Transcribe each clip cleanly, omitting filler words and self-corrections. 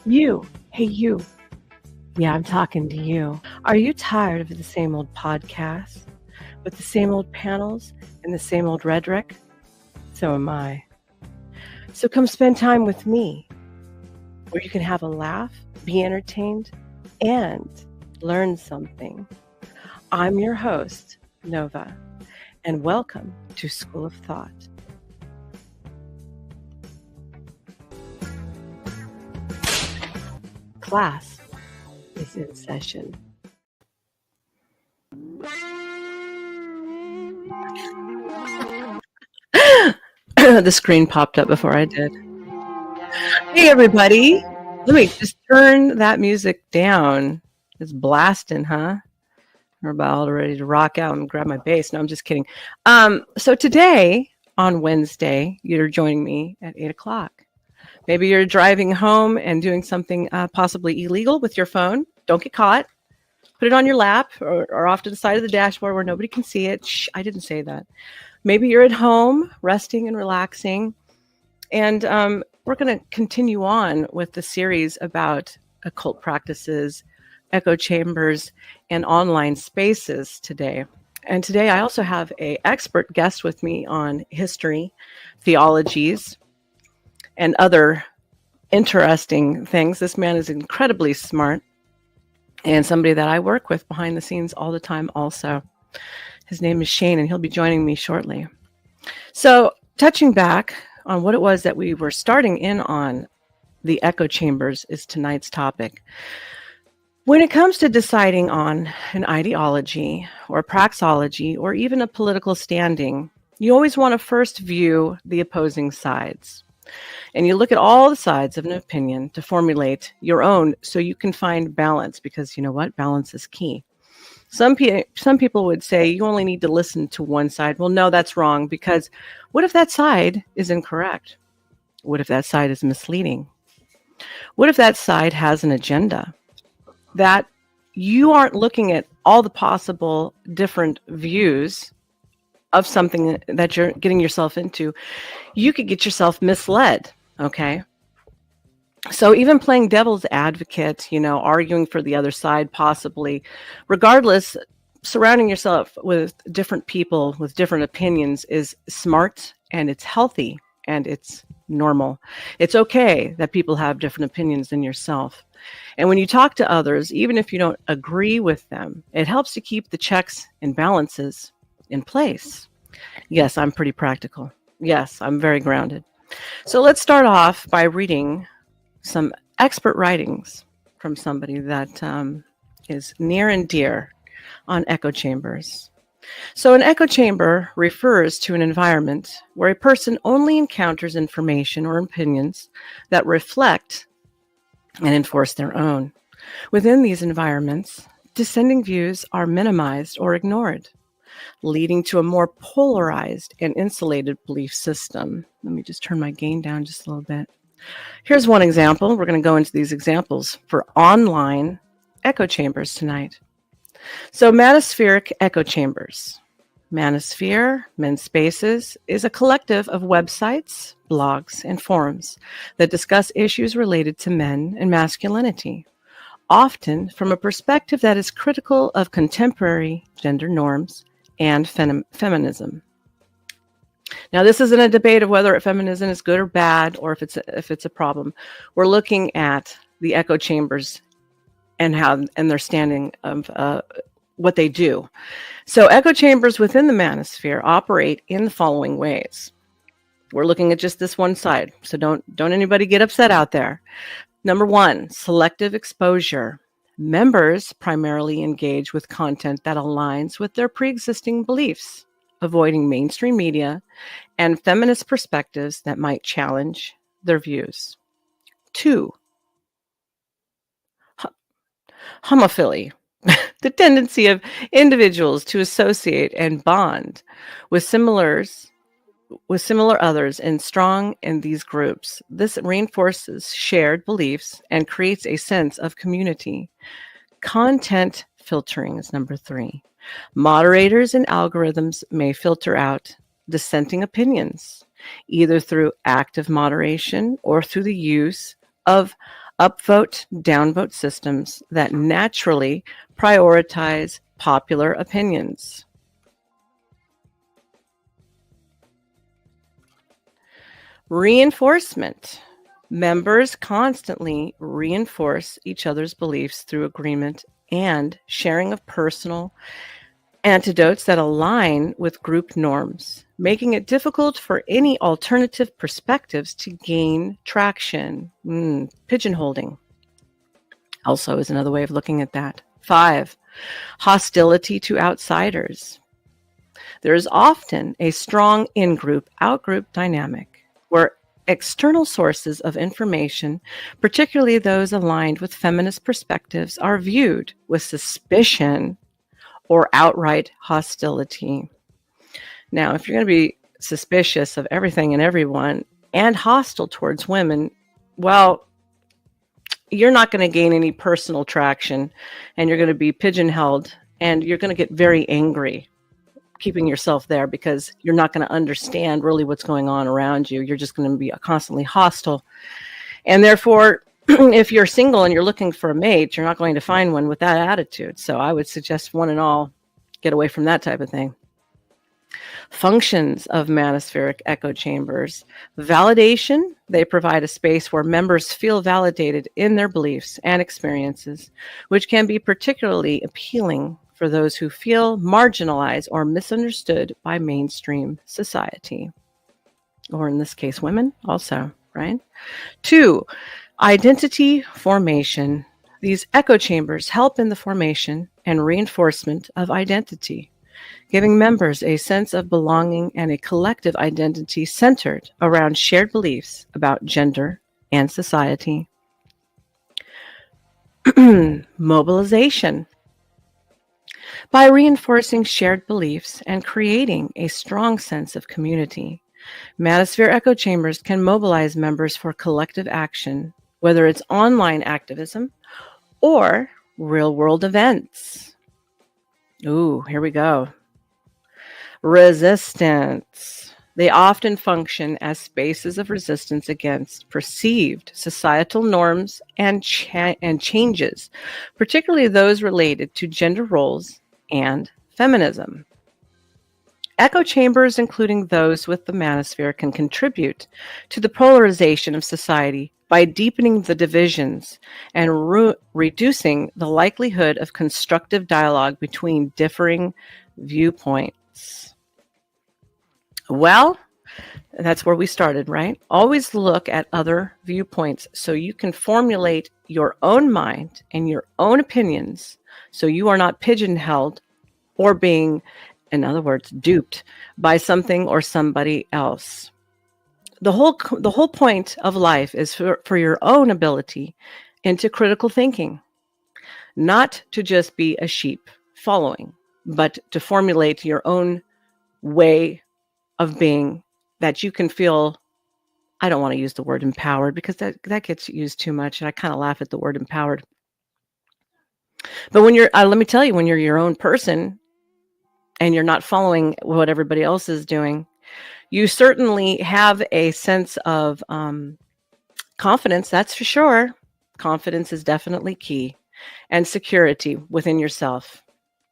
You. Hey, you. Yeah, I'm talking to you. Are you tired of the same old podcasts with the same old panels and the same old rhetoric? So am I. So come spend time with me, where you can have a laugh, be entertained, and learn something. I'm your host, Nova, and welcome to School of Thought. Class is in session. The screen popped up before I did. Hey, everybody. Let me just turn that music down. It's blasting, huh? We're about ready to rock out and grab my bass. No, I'm just kidding. So today, on Wednesday, you're joining me at 8 o'clock. Maybe you're driving home and doing something possibly illegal with your phone. Don't get caught. Put it on your lap or off to the side of the dashboard where nobody can see it. Shh, I didn't say that. Maybe you're at home resting and relaxing. And we're going to continue on with the series about occult practices, echo chambers, and online spaces today. And today I also have an expert guest with me on history, theologies, and other interesting things. This man is incredibly smart and somebody that I work with behind the scenes all the time also. His name is Shane, and he'll be joining me shortly. So touching back on what it was that we were starting in on, the echo chambers is tonight's topic. When it comes to deciding on an ideology or praxeology or even a political standing, you always want to first view the opposing sides. And you look at all the sides of an opinion to formulate your own so you can find balance, because you know what? Balance is key. Some people would say you only need to listen to one side. Well, no, that's wrong, because what if that side is incorrect? What if that side is misleading? What if that side has an agenda that you aren't looking at all the possible different views of something that you're getting yourself into? You could get yourself misled, okay? So even playing devil's advocate, arguing for the other side possibly, regardless, surrounding yourself with different people with different opinions is smart, and it's healthy, and it's normal. It's okay that people have different opinions than yourself. And when you talk to others, even if you don't agree with them, it helps to keep the checks and balances in place. Yes, I'm pretty practical. Yes, I'm very grounded. So let's start off by reading some expert writings from somebody that is near and dear on echo chambers. So an echo chamber refers to an environment where a person only encounters information or opinions that reflect and enforce their own. Within these environments, dissenting views are minimized or ignored, leading to a more polarized and insulated belief system. Let me just turn my gain down just a little bit. Here's one example. We're going to go into these examples for online echo chambers tonight. So manospheric echo chambers. Manosphere, men's spaces, is a collective of websites, blogs, and forums that discuss issues related to men and masculinity, often from a perspective that is critical of contemporary gender norms and feminism. Now, this isn't a debate of whether feminism is good or bad, or if it's a problem. We're looking at the echo chambers and their standing of what they do. So echo chambers within the manosphere operate in the following ways. We're looking at just this one side, so don't anybody get upset out there. Number one, selective exposure. Members primarily engage with content that aligns with their pre-existing beliefs, avoiding mainstream media and feminist perspectives that might challenge their views. 2, homophily. The tendency of individuals to associate and bond with similar others and strong in these groups. This reinforces shared beliefs and creates a sense of community. Content filtering is number 3. Moderators and algorithms may filter out dissenting opinions, either through active moderation or through the use of upvote, downvote systems that naturally prioritize popular opinions. Reinforcement. Members constantly reinforce each other's beliefs through agreement and sharing of personal antidotes that align with group norms, making it difficult for any alternative perspectives to gain traction. Pigeonholing also is another way of looking at that. 5, hostility to outsiders. There is often a strong in-group, out-group dynamic where external sources of information, particularly those aligned with feminist perspectives, are viewed with suspicion or outright hostility. Now, if you're going to be suspicious of everything and everyone and hostile towards women, well, you're not going to gain any personal traction, and you're going to be pigeonholed, and you're going to get very angry keeping yourself there because you're not going to understand really what's going on around you. You're just going to be constantly hostile. And therefore, if you're single and you're looking for a mate, you're not going to find one with that attitude. So I would suggest one and all get away from that type of thing. Functions of manospheric echo chambers. Validation. They provide a space where members feel validated in their beliefs and experiences, which can be particularly appealing for those who feel marginalized or misunderstood by mainstream society. Or in this case, women also, right? 2, identity formation. These echo chambers help in the formation and reinforcement of identity, giving members a sense of belonging and a collective identity centered around shared beliefs about gender and society. Mobilization. By reinforcing shared beliefs and creating a strong sense of community, Manosphere echo chambers can mobilize members for collective action, whether it's online activism or real-world events. Ooh, here we go. Resistance. They often function as spaces of resistance against perceived societal norms and changes, particularly those related to gender roles and feminism. Echo chambers, including those with the manosphere, can contribute to the polarization of society by deepening the divisions and reducing the likelihood of constructive dialogue between differing viewpoints. Well, that's where we started, right? Always look at other viewpoints so you can formulate your own mind and your own opinions so you are not pigeonholed or being, in other words, duped by something or somebody else. The whole point of life is for your own ability into critical thinking, not to just be a sheep following, but to formulate your own way of being that you can feel. I don't want to use the word empowered because that gets used too much, and I kind of laugh at the word empowered. But when you're, let me tell you, when you're your own person and you're not following what everybody else is doing, you certainly have a sense of confidence, that's for sure. Confidence is definitely key. And security within yourself.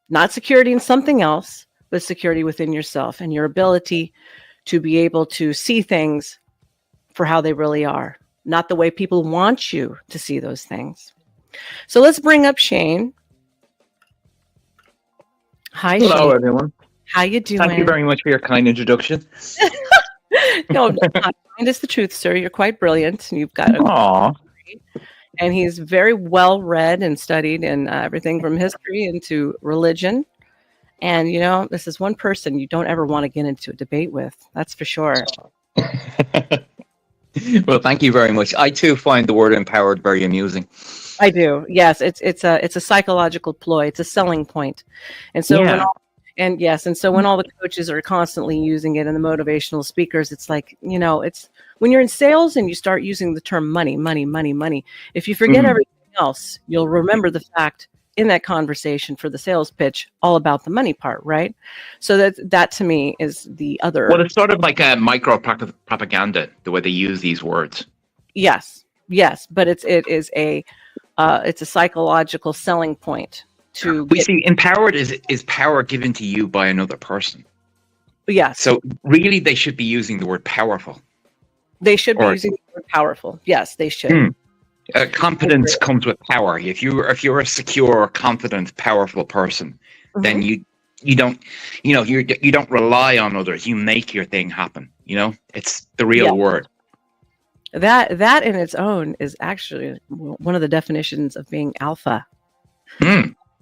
Not security in something else, but security within yourself and your ability to be able to see things for how they really are, not the way people want you to see those things. So let's bring up Shane. Hi, Hello, Shane. everyone. How you doing? Thank you very much for your kind introduction. No, not kind is the truth, sir. You're quite brilliant. You've got Aww. And he's very well read and studied in everything from history into religion. And, you know, this is one person you don't ever want to get into a debate with. That's for sure. Well, thank you very much. I too find the word empowered very amusing. I do. Yes, it's a psychological ploy. It's a selling point. And so when all the coaches are constantly using it and the motivational speakers, it's like, you know, it's when you're in sales and you start using the term money, money, money, money. If you forget everything else, you'll remember the fact in that conversation for the sales pitch all about the money part, right? So that to me is the other. Well, it's sort of like a micro propaganda, the way they use these words. Yes. Yes, but it is it's a psychological selling point to We get. see empowered is power given to you by another person. Yes, So really, they should be using the word powerful. they should be Or using the word powerful. Yes, they should. confidence comes with power. If you're a secure, confident, powerful person, then you don't you don't rely on others. You make your thing happen. It's the real Yeah. word. That in its own is actually one of the definitions of being alpha.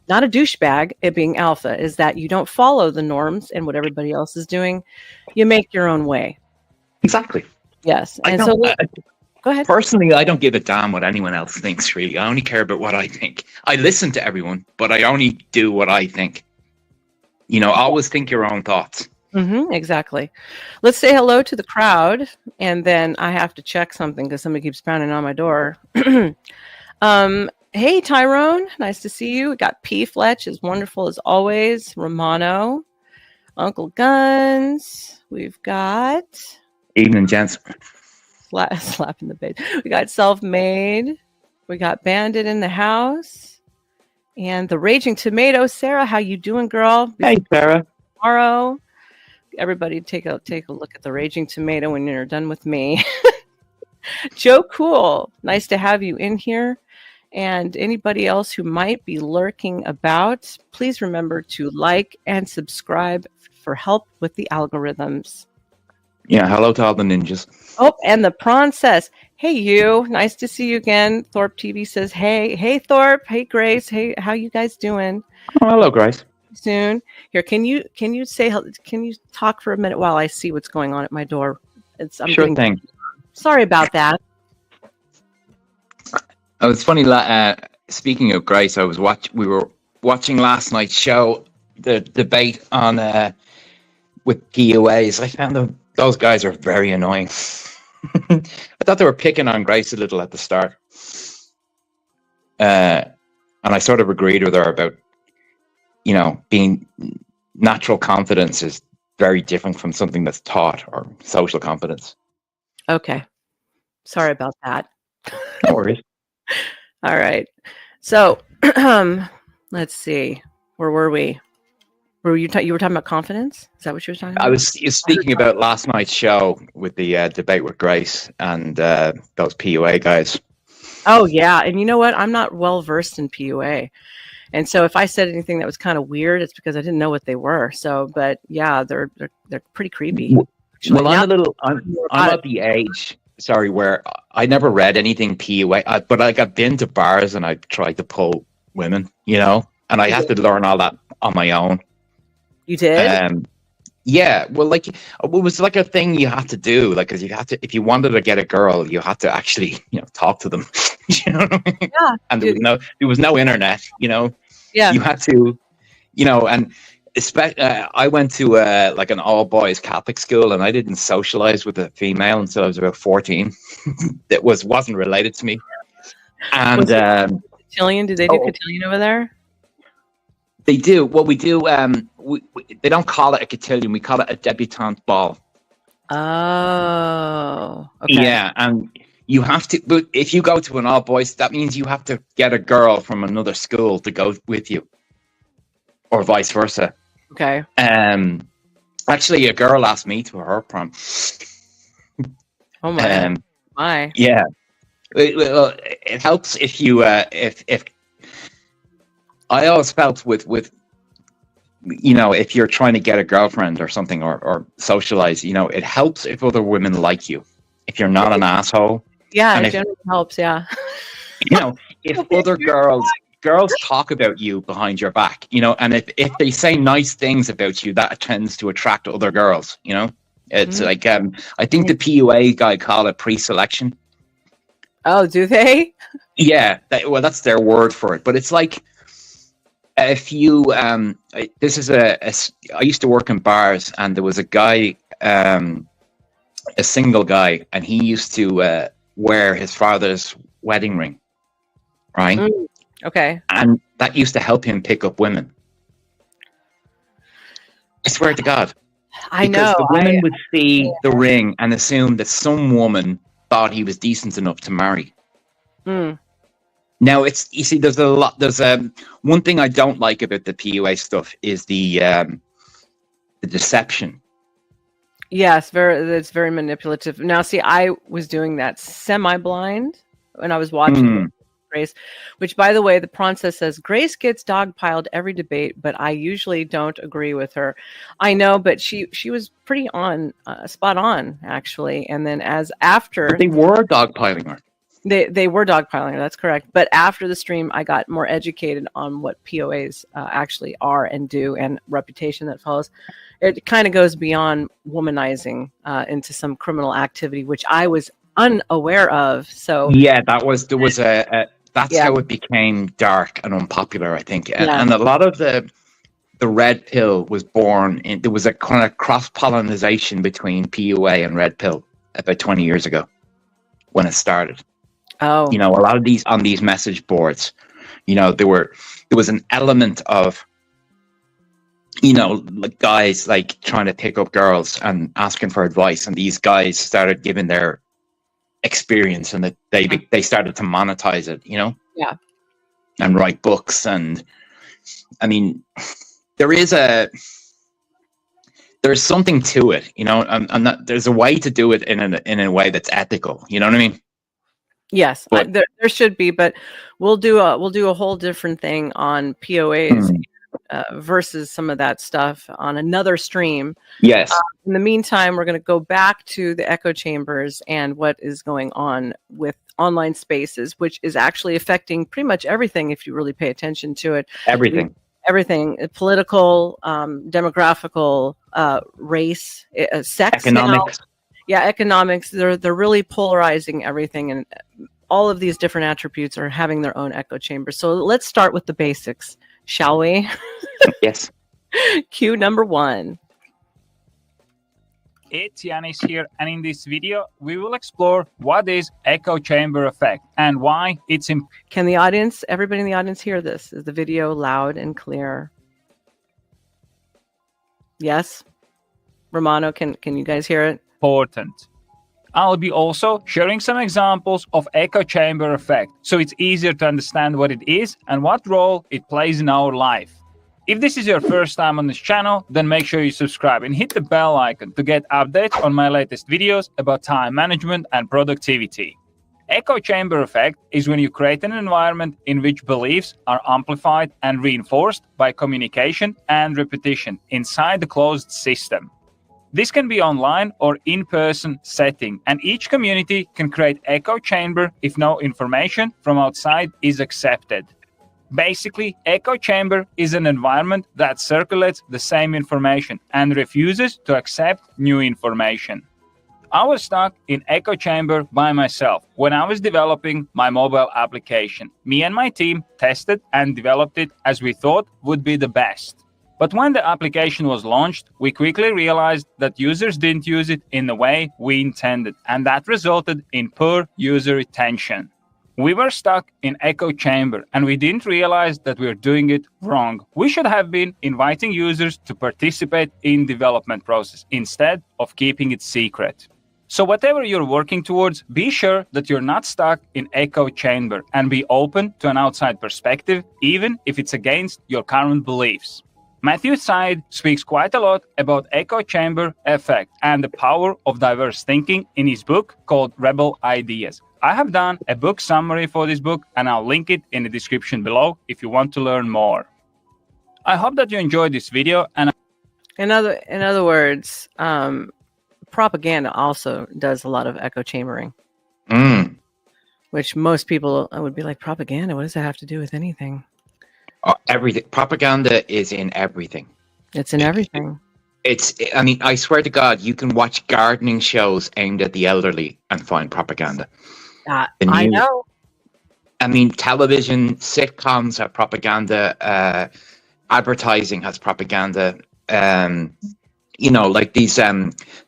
Not a douchebag. It being alpha is that you don't follow the norms and what everybody else is doing. You make your own way. Exactly. Yes, and so go ahead. Personally, I don't give a damn what anyone else thinks. Really, I only care about what I think. I listen to everyone, but I only do what I think. Always think your own thoughts. Exactly. Let's say hello to the crowd, and then I have to check something because somebody keeps pounding on my door. Hey, Tyrone. Nice to see you. We got P. Fletch, as wonderful as always. Romano. Uncle Guns. We've got... Evening, gents. Slapping the bait. We got Self-Made. We got Bandit in the house. And the Raging Tomato. Sarah, how you doing, girl? Hey, Sarah. Tomorrow. Everybody take a look at the Raging Tomato when you're done with me. Joe Cool, nice to have you in here. And anybody else who might be lurking about, please remember to like and subscribe for help with the algorithms. Yeah, hello to all the ninjas. Oh, and the prawn says, hey, you. Nice to see you again. Thorpe TV says, hey, Thorpe. Hey, Grace. Hey, how you guys doing? Oh, hello, Grace. Soon. Here, can you talk for a minute while I see what's going on at my door? Sure thing. Sorry about that. Oh, it's funny. Speaking of Grace, we were watching last night's show, the debate on with PUAs. I found those guys are very annoying. I thought they were picking on Grace a little at the start, and I sort of agreed with her about being natural confidence is very different from something that's taught, or social confidence. Okay, sorry about that. No worries. All right. So let's see. Where were we? You were talking about confidence? Is that what you were talking about? I was speaking about last night's show with the debate with Grace and those PUA guys. Oh, yeah. And you know what? I'm not well versed in PUA. And so if I said anything that was kind of weird, it's because I didn't know what they were. So, but yeah, they're pretty creepy. Well, I'm at the age, where I never read anything PUA, but I've been to bars and I tried to pull women, and I had to learn all that on my own. You did? Yeah. Well, it was like a thing you had to do, because you had to, if you wanted to get a girl, you had to actually, talk to them. You know what I mean? Yeah. And there was no internet, Yeah. You had to, and I went to an all boys Catholic school, and I didn't socialize with a female until I was about 14. That wasn't related to me. And cotillion? Do they do cotillion over there? They do. What we do, they don't call it a cotillion. We call it a debutante ball. Oh, okay. Yeah, and you have to. But if you go to an all boys, that means you have to get a girl from another school to go with you, or vice versa. Okay. Actually, a girl asked me to her prom. Oh my! My. Yeah. It helps if you if. I always felt with if you're trying to get a girlfriend or something, or socialize, it helps if other women like you. If you're not an asshole. Yeah, it generally helps. Yeah. If other girls talk about you behind your back, and if they say nice things about you, that tends to attract other girls. It's like I think the PUA guy called it pre-selection. Oh, do they? Yeah. That's their word for it. But it's like, if you I used to work in bars, and there was a guy, a single guy, and he used to wear his father's wedding ring, right? Okay. And that used to help him pick up women. I swear to God. I know. Because the women would see the ring and assume that some woman thought he was decent enough to marry. Mm. Now you see, there's a lot. There's one thing I don't like about the PUA stuff is the deception. Yes, it's very manipulative. Now, see, I was doing that semi-blind when I was watching Grace, which, by the way, the Princess says Grace gets dogpiled every debate, but I usually don't agree with her. I know, but she was pretty spot on, actually. And then But they were dogpiling her. They were dogpiling her, that's correct. But after the stream, I got more educated on what POAs actually are and do, and reputation that follows. It kind of goes beyond womanizing into some criminal activity, which I was unaware of. So yeah, that's how it became dark and unpopular, I think. And a lot of the red pill was born there was a kind of cross-pollination between PUA and red pill about 20 years ago when it started. Oh, a lot of these on these message boards, there was an element of like guys like trying to pick up girls and asking for advice, and these guys started giving their experience, and that they started to monetize it, and write books. And I mean, there's something to it, I'm not, there's a way to do it in a way that's ethical, you know what I mean? Yes, there should be, but we'll do a whole different thing on POAs versus some of that stuff on another stream. Yes. In the meantime, we're going to go back to the echo chambers and what is going on with online spaces, which is actually affecting pretty much everything if you really pay attention to it. Everything, political, demographical, race, sex, economics. Now. Yeah, economics. They're really polarizing everything, and all of these different attributes are having their own echo chamber. So let's start with the basics, shall we? Yes. Cue number 1. It's Yanis here, and in this video, we will explore what is echo chamber effect and why it's important. Can everybody in the audience hear this? Is the video loud and clear? Yes? Romano, can you guys hear it? I'll be also sharing some examples of echo chamber effect, so it's easier to understand what it is and what role it plays in our life. If this is your first time on this channel, then make sure you subscribe and hit the bell icon to get updates on my latest videos about time management and productivity. Echo chamber effect is when you create an environment in which beliefs are amplified and reinforced by communication and repetition inside the closed system. This can be online or in-person setting, and each community can create echo chamber if no information from outside is accepted. Basically, echo chamber is an environment that circulates the same information and refuses to accept new information. I was stuck in echo chamber by myself when I was developing my mobile application. Me and my team tested and developed it as we thought would be the best. But when the application was launched, we quickly realized that users didn't use it in the way we intended, and that resulted in poor user retention. We were stuck in echo chamber, and we didn't realize that we were doing it wrong. We should have been inviting users to participate in development process instead of keeping it secret. So whatever you're working towards, be sure that you're not stuck in echo chamber and be open to an outside perspective, even if it's against your current beliefs. Matthew Syed speaks quite a lot about echo chamber effect and the power of diverse thinking in his book called Rebel Ideas. I have done a book summary for this book, and I'll link it in the description below if you want to learn more. I hope that you enjoyed this video. And in other words, propaganda also does a lot of echo chambering, which most people would be like, propaganda? What does that have to do with anything? Everything. Propaganda is in everything. It's in everything. I mean, I swear to God, you can watch gardening shows aimed at the elderly and find propaganda. I know. I mean, television, sitcoms have propaganda. Advertising has propaganda. Like these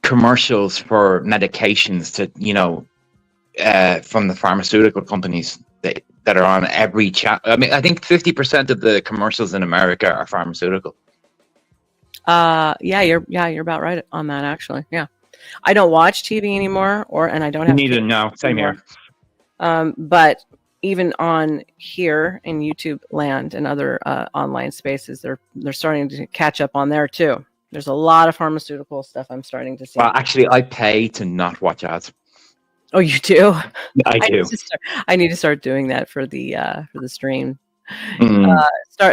commercials for medications from the pharmaceutical companies that are on every chat. I mean, I think 50% of the commercials in America are pharmaceutical. You're about right on that, actually. Yeah, I don't watch TV anymore, and I don't have. Neither, no, same here. But even on here in YouTube land and other online spaces, they're starting to catch up on there too. There's a lot of pharmaceutical stuff I'm starting to see. Well, actually, I pay to not watch ads. Oh, you do? I do. I need to start doing that for the stream. Mm.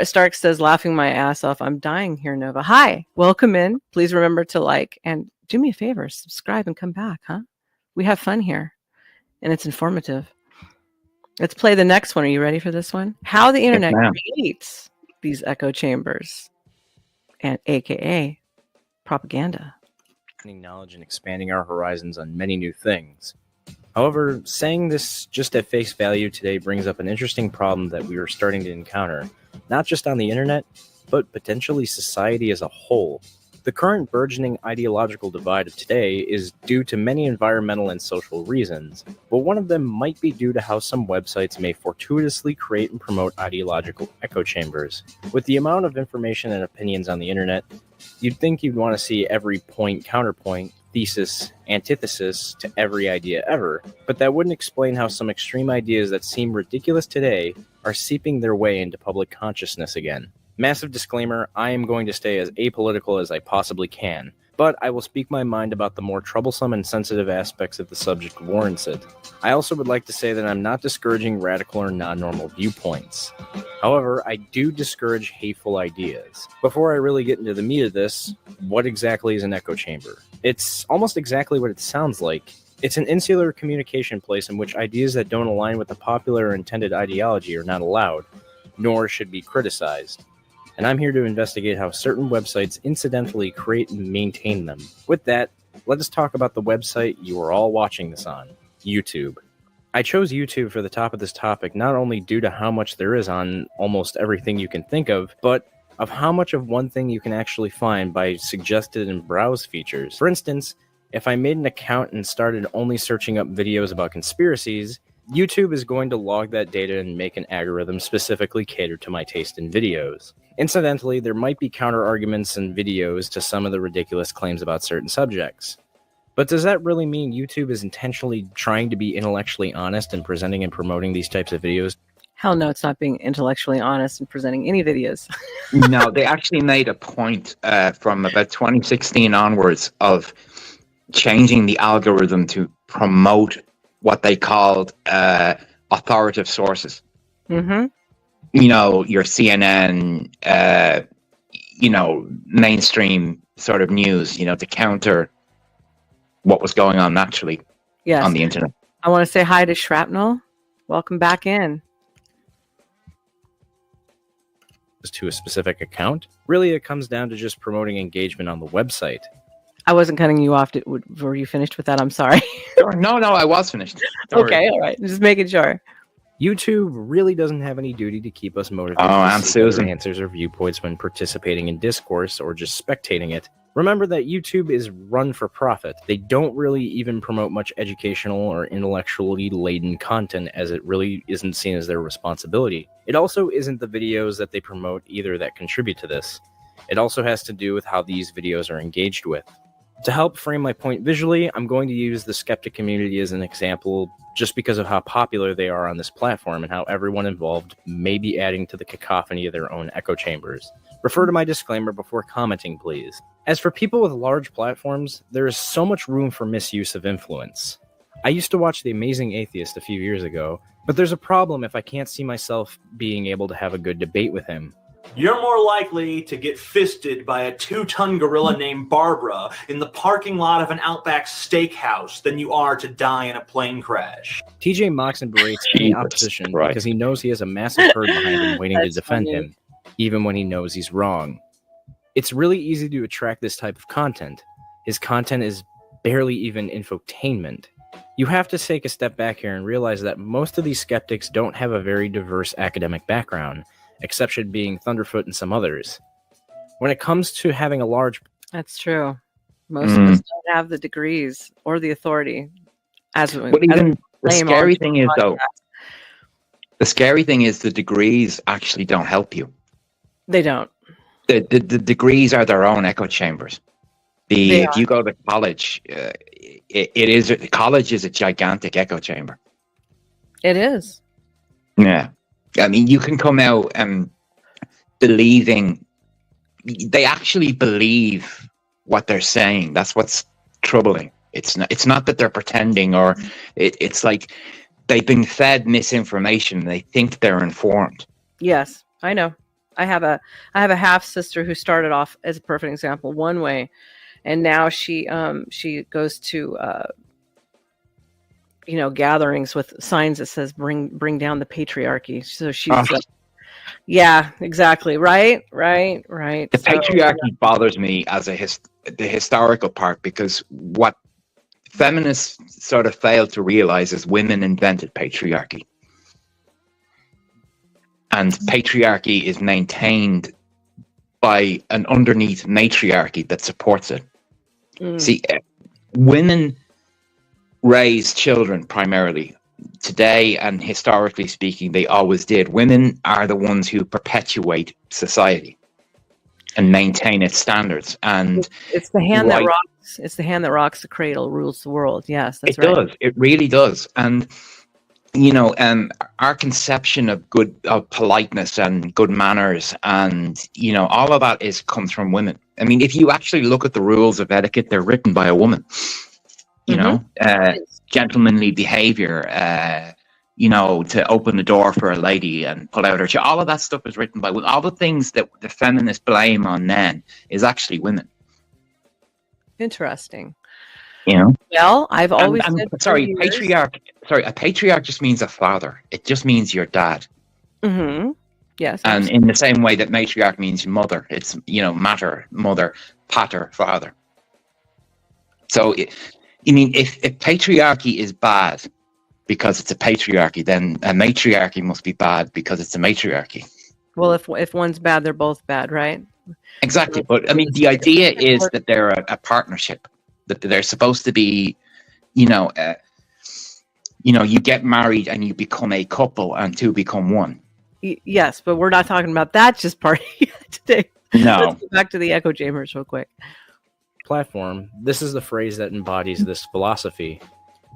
Stark says, laughing my ass off. I'm dying here, Nova. Hi, welcome in. Please remember to like and do me a favor, subscribe and come back, huh? We have fun here, and it's informative. Let's play the next one. Are you ready for this one? How the internet creates these echo chambers, and AKA propaganda. Knowledge and expanding our horizons on many new things. However, saying this just at face value today brings up an interesting problem that we are starting to encounter, not just on the internet, but potentially society as a whole. The current burgeoning ideological divide of today is due to many environmental and social reasons, but one of them might be due to how some websites may fortuitously create and promote ideological echo chambers. With the amount of information and opinions on the internet, you'd think you'd want to see every point, counterpoint, thesis, antithesis to every idea ever, but that wouldn't explain how some extreme ideas that seem ridiculous today are seeping their way into public consciousness again. Massive disclaimer, I am going to stay as apolitical as I possibly can, but I will speak my mind about the more troublesome and sensitive aspects if the subject warrants it. I also would like to say that I'm not discouraging radical or non-normal viewpoints. However, I do discourage hateful ideas. Before I really get into the meat of this, what exactly is an echo chamber? It's almost exactly what it sounds like. It's an insular communication place in which ideas that don't align with the popular or intended ideology are not allowed, nor should be criticized. And I'm here to investigate how certain websites incidentally create and maintain them. With that, let us talk about the website you are all watching this on, YouTube. I chose YouTube for the top of this topic not only due to how much there is on almost everything you can think of, but of how much of one thing you can actually find by suggested and browse features. For instance, if I made an account and started only searching up videos about conspiracies, YouTube is going to log that data and make an algorithm specifically catered to my taste in videos. Incidentally, there might be counter-arguments and videos to some of the ridiculous claims about certain subjects. But does that really mean YouTube is intentionally trying to be intellectually honest in presenting and promoting these types of videos? Hell no, it's not being intellectually honest and presenting any videos. No, they actually made a point from about 2016 onwards of changing the algorithm to promote what they called authoritative sources. Mm-hmm. You know, your CNN, mainstream sort of news, to counter what was going on naturally on the internet. I want to say hi to Shrapnel. Welcome back in. To a specific account. Really, it comes down to just promoting engagement on the website. I wasn't cutting you off. Were you finished with that? I'm sorry. No, I was finished. Okay, all right. Just making sure. YouTube really doesn't have any duty to keep us motivated to seek other answers or viewpoints when participating in discourse or just spectating it. Remember that YouTube is run for profit. They don't really even promote much educational or intellectually laden content, as it really isn't seen as their responsibility. It also isn't the videos that they promote either that contribute to this. It also has to do with how these videos are engaged with. To help frame my point visually, I'm going to use the skeptic community as an example just because of how popular they are on this platform and how everyone involved may be adding to the cacophony of their own echo chambers. Refer to my disclaimer before commenting, please. As for people with large platforms, there is so much room for misuse of influence. I used to watch The Amazing Atheist a few years ago, but there's a problem if I can't see myself being able to have a good debate with him. You're more likely to get fisted by a 2-ton gorilla named Barbara in the parking lot of an Outback steakhouse than you are to die in a plane crash. TJ mocks and berates any opposition because he knows he has a massive herd behind him waiting to defend him, even when he knows he's wrong. It's really easy to attract this type of content. His content is barely even infotainment. You have to take a step back here and realize that most of these skeptics don't have a very diverse academic background, exception being Thunderfoot and some others. When it comes to having a large... That's true. Most of us don't have the degrees or the authority. The scary thing is the degrees actually don't help you. They don't. The degrees are their own echo chambers. If you go to college, college is a gigantic echo chamber. It is. Yeah. I mean, you can come out believing, they actually believe what they're saying. That's what's troubling. It's not that they're pretending, or it's like they've been fed misinformation. They think they're informed. Yes, I know. I have a half sister who started off as a perfect example one way, and now she goes to gatherings with signs that says bring down the patriarchy. So she's yeah, exactly. Right. The patriarchy bothers me as the historical part, because what feminists sort of failed to realize is women invented patriarchy. And patriarchy is maintained by an underneath matriarchy that supports it. See, women raise children primarily. Today, and historically speaking, they always did. Women are the ones who perpetuate society and maintain its standards. And it's the hand that rocks. It's the hand that rocks the cradle rules the world. Yes, that's right. It does. It really does. And our conception of politeness and good manners, and all of that comes from women. I mean, if you actually look at the rules of etiquette, they're written by a woman. Gentlemanly behavior, to open the door for a lady and pull out her chair. All of that stuff is written by women. All the things that the feminists blame on men is actually women. Interesting. Well, I've always said patriarch. Sorry, a patriarch just means a father. It just means your dad. Mm-hmm. Yes. And in the same way that matriarch means mother, it's mater, mother, pater, father. So, if patriarchy is bad because it's a patriarchy, then a matriarchy must be bad because it's a matriarchy. Well, if one's bad, they're both bad, right? Exactly. But I mean, the idea is that they're a partnership. That they're supposed to be, you get married and you become a couple, and two become one. Yes, but we're not talking about that just part today. No. Let's go back to the echo chambers real quick. Platform. This is the phrase that embodies this philosophy.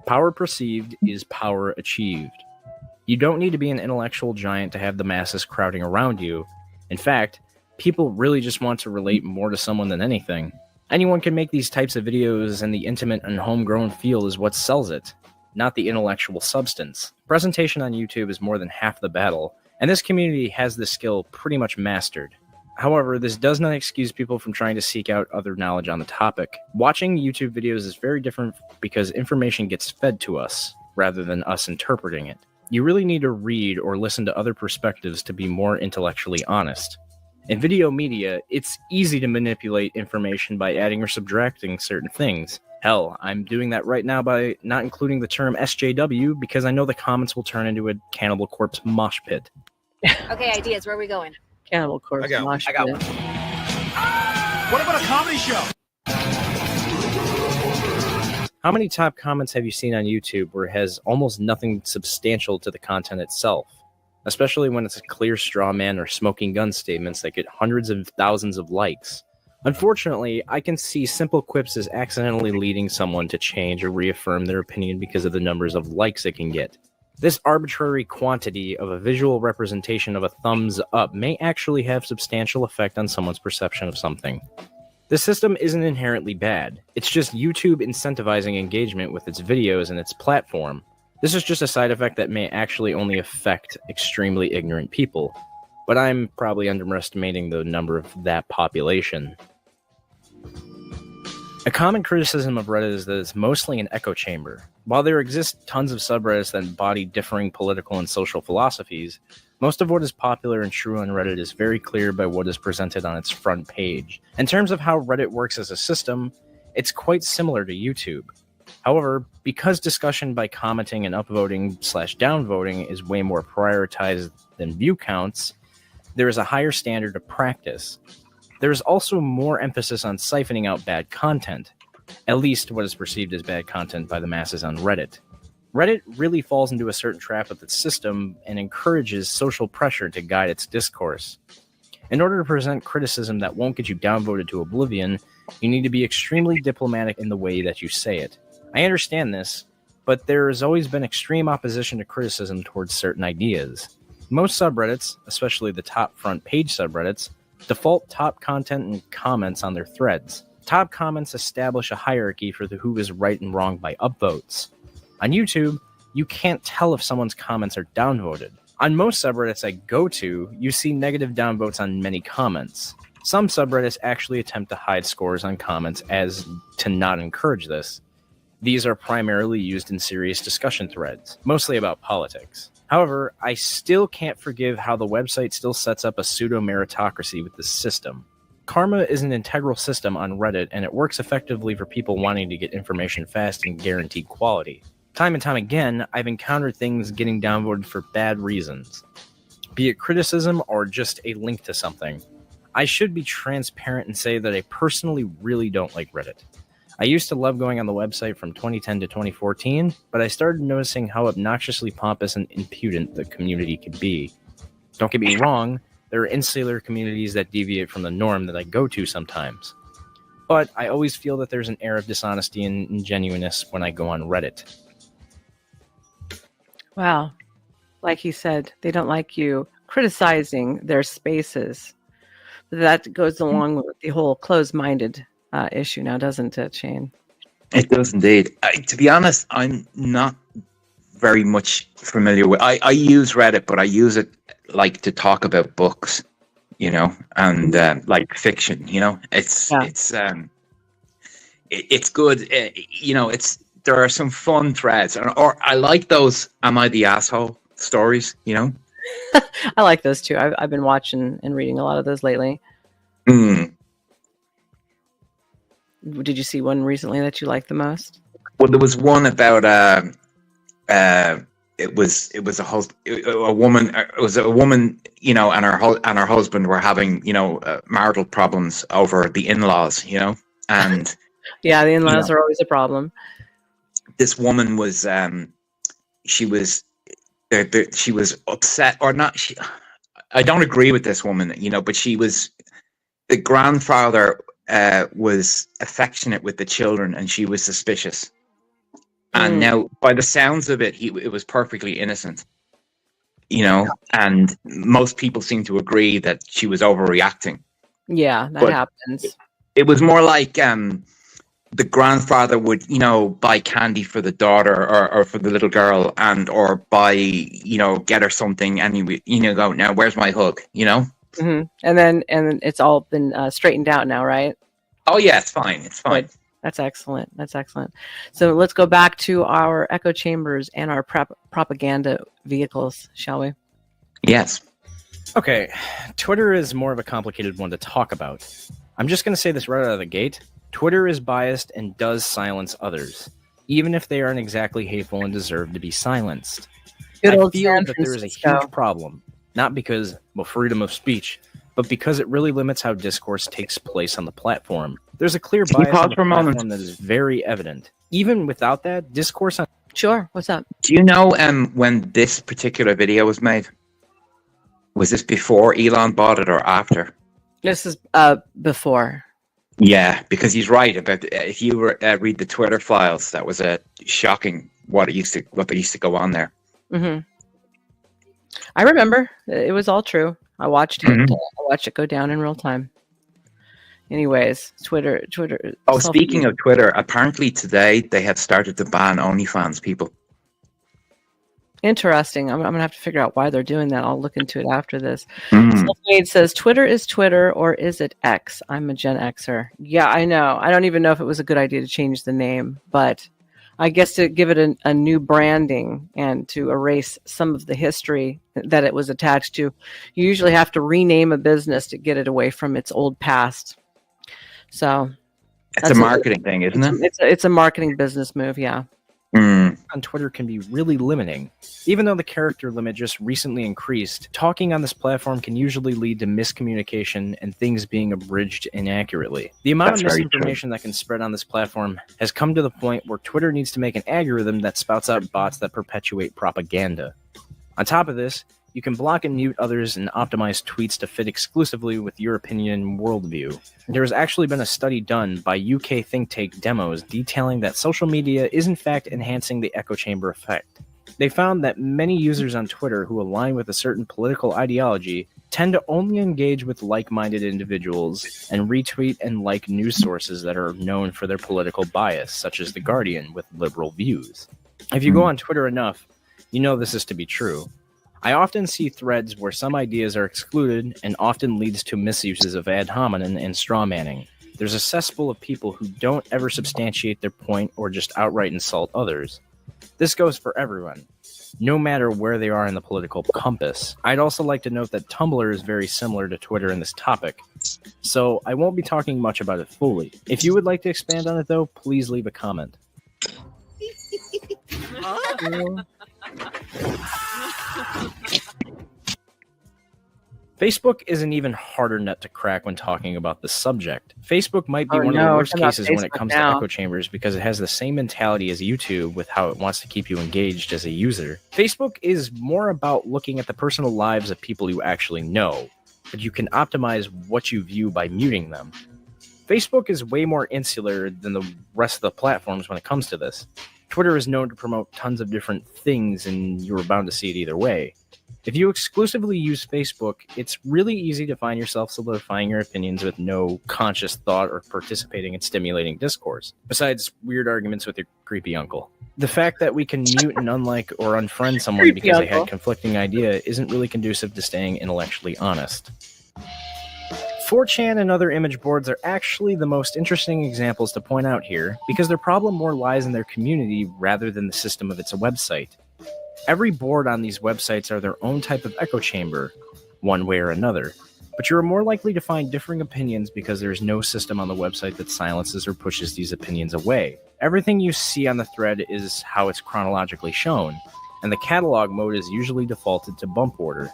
Power perceived is power achieved. You don't need to be an intellectual giant to have the masses crowding around you. In fact, people really just want to relate more to someone than anything. Anyone can make these types of videos, and the intimate and homegrown feel is what sells it, not the intellectual substance. Presentation on YouTube is more than half the battle, and this community has this skill pretty much mastered. However, this does not excuse people from trying to seek out other knowledge on the topic. Watching YouTube videos is very different because information gets fed to us, rather than us interpreting it. You really need to read or listen to other perspectives to be more intellectually honest. In video media, it's easy to manipulate information by adding or subtracting certain things. Hell, I'm doing that right now by not including the term SJW because I know the comments will turn into a Cannibal Corpse mosh pit. Okay, ideas. Where are we going? Cannibal Corpse mosh pit. One. What about a comedy show? How many top comments have you seen on YouTube where it has almost nothing substantial to the content itself? Especially when it's a clear straw man or smoking gun statements that get hundreds of thousands of likes. Unfortunately, I can see simple quips as accidentally leading someone to change or reaffirm their opinion because of the numbers of likes it can get. This arbitrary quantity of a visual representation of a thumbs up may actually have substantial effect on someone's perception of something. This system isn't inherently bad. It's just YouTube incentivizing engagement with its videos and its platform. This is just a side effect that may actually only affect extremely ignorant people, but I'm probably underestimating the number of that population. A common criticism of Reddit is that it's mostly an echo chamber. While there exist tons of subreddits that embody differing political and social philosophies, most of what is popular and true on Reddit is very clear by what is presented on its front page. In terms of how Reddit works as a system, it's quite similar to YouTube. However, because discussion by commenting and upvoting/downvoting is way more prioritized than view counts, there is a higher standard of practice. There is also more emphasis on siphoning out bad content, at least what is perceived as bad content by the masses on Reddit. Reddit really falls into a certain trap of its system and encourages social pressure to guide its discourse. In order to present criticism that won't get you downvoted to oblivion, you need to be extremely diplomatic in the way that you say it. I understand this. but there has always been extreme opposition to criticism towards certain ideas. Most subreddits, especially the top front page subreddits, default top content and comments on their threads. Top comments establish a hierarchy for who is right and wrong by upvotes. On YouTube, you can't tell if someone's comments are downvoted. On most subreddits I go to, you see negative downvotes on many comments. Some subreddits actually attempt to hide scores on comments as to not encourage this. These are primarily used in serious discussion threads, mostly about politics. However, I still can't forgive how the website still sets up a pseudo-meritocracy with this system. Karma is an integral system on Reddit, and it works effectively for people wanting to get information fast and guaranteed quality. Time and time again, I've encountered things getting downvoted for bad reasons, be it criticism or just a link to something. I should be transparent and say that I personally really don't like Reddit. I used to love going on the website from 2010 to 2014, but I started noticing how obnoxiously pompous and impudent the community could be. Don't get me wrong, there are insular communities that deviate from the norm that I go to sometimes. But I always feel that there's an air of dishonesty and ingenuineness when I go on Reddit. Wow. Like he said, they don't like you criticizing their spaces. That goes along with the whole closed-minded issue now, doesn't it, Shane? It does indeed. To be honest, I'm not very much familiar with. I use Reddit, but I use it like to talk about books, you know, and like fiction. You know, it's good. You know, there are some fun threads, or I like those "Am I the asshole?" stories. You know, I like those too. I've been watching and reading a lot of those lately. Did you see one recently that you liked the most? Well, there was one about it was a woman, you know, and her husband were having, you know, marital problems over the in-laws, you know, and yeah, the in-laws are always a problem. This woman was she was upset, or not. I don't agree with this woman, you know, but the grandfather was affectionate with the children, and she was suspicious. And now, by the sounds of it, it was perfectly innocent, you know. And most people seem to agree that she was overreacting. Yeah, that happens. It was more like the grandfather would, you know, buy candy for the daughter or for the little girl, or buy, you know, get her something, and you know, go, now where's my hug, you know. Mm-hmm. And it's all been straightened out now, right? Oh yeah, it's fine. It's fine. Good. That's excellent. That's excellent. So let's go back to our echo chambers and our propaganda vehicles, shall we? Yes. Okay, Twitter is more of a complicated one to talk about. I'm just going to say this right out of the gate. Twitter is biased and does silence others, even if they aren't exactly hateful and deserve to be silenced. I feel that there is a huge problem, not because, well, freedom of speech, but because it really limits how discourse takes place on the platform. There's a clear bias on the platform that is very evident. Even without that, discourse on... Sure, what's up? Do you know when this particular video was made? Was this before Elon bought it or after? This is before. Yeah, because he's right about if you read the Twitter files, that was shocking what they used to go on there. Mm-hmm. I remember it was all true. I watched it. I watched it go down in real time. Anyways, Twitter. Oh, speaking of Twitter, apparently today they have started to ban OnlyFans people. Interesting. I'm gonna have to figure out why they're doing that. I'll look into it after this. Self-made says, Twitter is Twitter, or is it X? I'm a Gen Xer. Yeah, I know. I don't even know if it was a good idea to change the name, but I guess to give it a new branding and to erase some of the history that it was attached to, you usually have to rename a business to get it away from its old past. So it's a marketing thing, isn't it? It's a marketing business move, yeah. On Twitter can be really limiting. Even though the character limit just recently increased, talking on this platform can usually lead to miscommunication and things being abridged inaccurately. The amount of misinformation that can spread on this platform has come to the point where Twitter needs to make an algorithm that spouts out bots that perpetuate propaganda. On top of this, You can block and mute others and optimize tweets to fit exclusively with your opinion and worldview. There has actually been a study done by UK think tank Demos detailing that social media is in fact enhancing the echo chamber effect. They found that many users on Twitter who align with a certain political ideology tend to only engage with like-minded individuals and retweet and like news sources that are known for their political bias, such as The Guardian with liberal views. If you go on Twitter enough, you know this is to be true. I often see threads where some ideas are excluded and often leads to misuses of ad hominem and straw manning. There's a cesspool of people who don't ever substantiate their point or just outright insult others. This goes for everyone, no matter where they are in the political compass. I'd also like to note that Tumblr is very similar to Twitter in this topic, so I won't be talking much about it fully. If you would like to expand on it though, please leave a comment. Facebook is an even harder nut to crack when talking about the subject. Facebook might be one of the worst cases when it comes to echo chambers because it has the same mentality as YouTube with how it wants to keep you engaged as a user. Facebook is more about looking at the personal lives of people you actually know, but you can optimize what you view by muting them. Facebook is way more insular than the rest of the platforms when it comes to this. Twitter is known to promote tons of different things, and you're bound to see it either way. If you exclusively use Facebook, it's really easy to find yourself solidifying your opinions with no conscious thought or participating in stimulating discourse, besides weird arguments with your creepy uncle. The fact that we can mute and unlike or unfriend someone because they had conflicting idea isn't really conducive to staying intellectually honest. 4chan and other image boards are actually the most interesting examples to point out here, because their problem more lies in their community rather than the system of its website. Every board on these websites are their own type of echo chamber, one way or another, but you are more likely to find differing opinions because there is no system on the website that silences or pushes these opinions away. Everything you see on the thread is how it's chronologically shown, and the catalog mode is usually defaulted to bump order.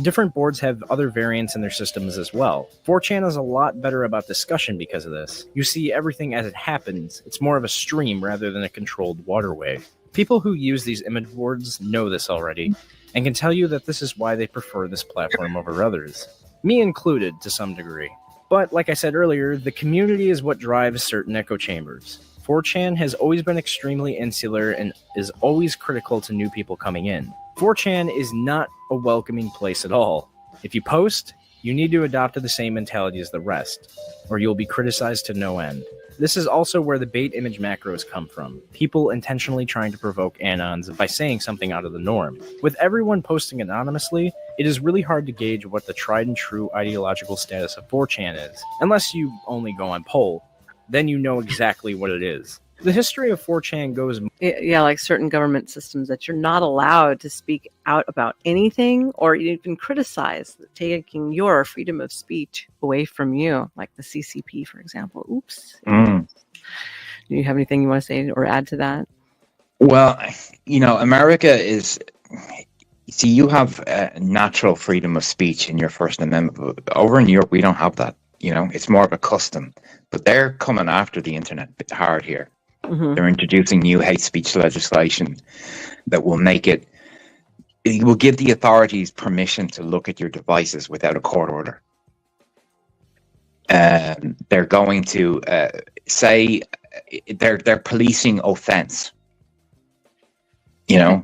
Different boards have other variants in their systems as well. 4chan is a lot better about discussion because of this. You see everything as it happens. It's more of a stream rather than a controlled waterway. People who use these image boards know this already, and can tell you that this is why they prefer this platform over others. Me included, to some degree. But, like I said earlier, the community is what drives certain echo chambers. 4chan has always been extremely insular and is always critical to new people coming in. 4chan is not a welcoming place at all. If you post, you need to adopt to the same mentality as the rest, or you'll be criticized to no end. This is also where the bait image macros come from, people intentionally trying to provoke anons by saying something out of the norm. With everyone posting anonymously, it is really hard to gauge what the tried and true ideological status of 4chan is, unless you only go on poll. Then you know exactly what it is. The history of 4chan goes... Yeah, like certain government systems that you're not allowed to speak out about anything or even criticize, taking your freedom of speech away from you, like the CCP, for example. Oops. Do you have anything you want to say or add to that? Well, America is... See, you have natural freedom of speech in your First Amendment. Over in Europe, we don't have that. It's more of a custom. But they're coming after the internet hard here. Mm-hmm. They're introducing new hate speech legislation that will it will give the authorities permission to look at your devices without a court order. They're going to say they're policing offense. I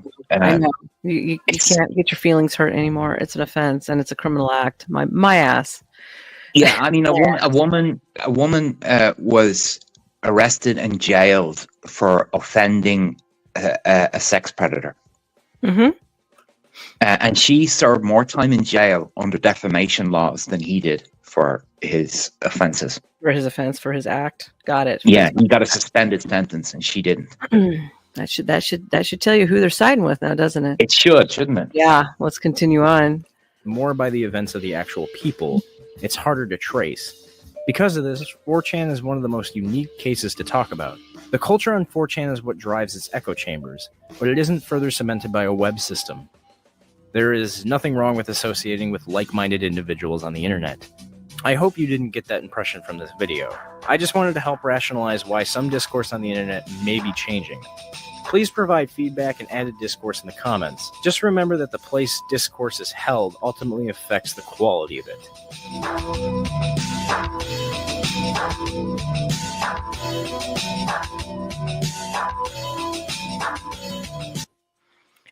know. You can't get your feelings hurt anymore. It's an offense and it's a criminal act. My ass. Yeah, I mean, a woman was arrested and jailed for offending a sex predator. Mm-hmm. And she served more time in jail under defamation laws than he did for his offenses. For his offense, for his act. Got it. Yeah, he got a suspended sentence and she didn't. That should tell you who they're siding with now, doesn't it? It should, shouldn't it? Yeah, let's continue on. More by the events of the actual people, it's harder to trace. Because of this, 4chan is one of the most unique cases to talk about. The culture on 4chan is what drives its echo chambers, but it isn't further cemented by a web system. There is nothing wrong with associating with like-minded individuals on the internet. I hope you didn't get that impression from this video. I just wanted to help rationalize why some discourse on the internet may be changing. Please provide feedback and added discourse in the comments. Just remember that the place discourse is held ultimately affects the quality of it.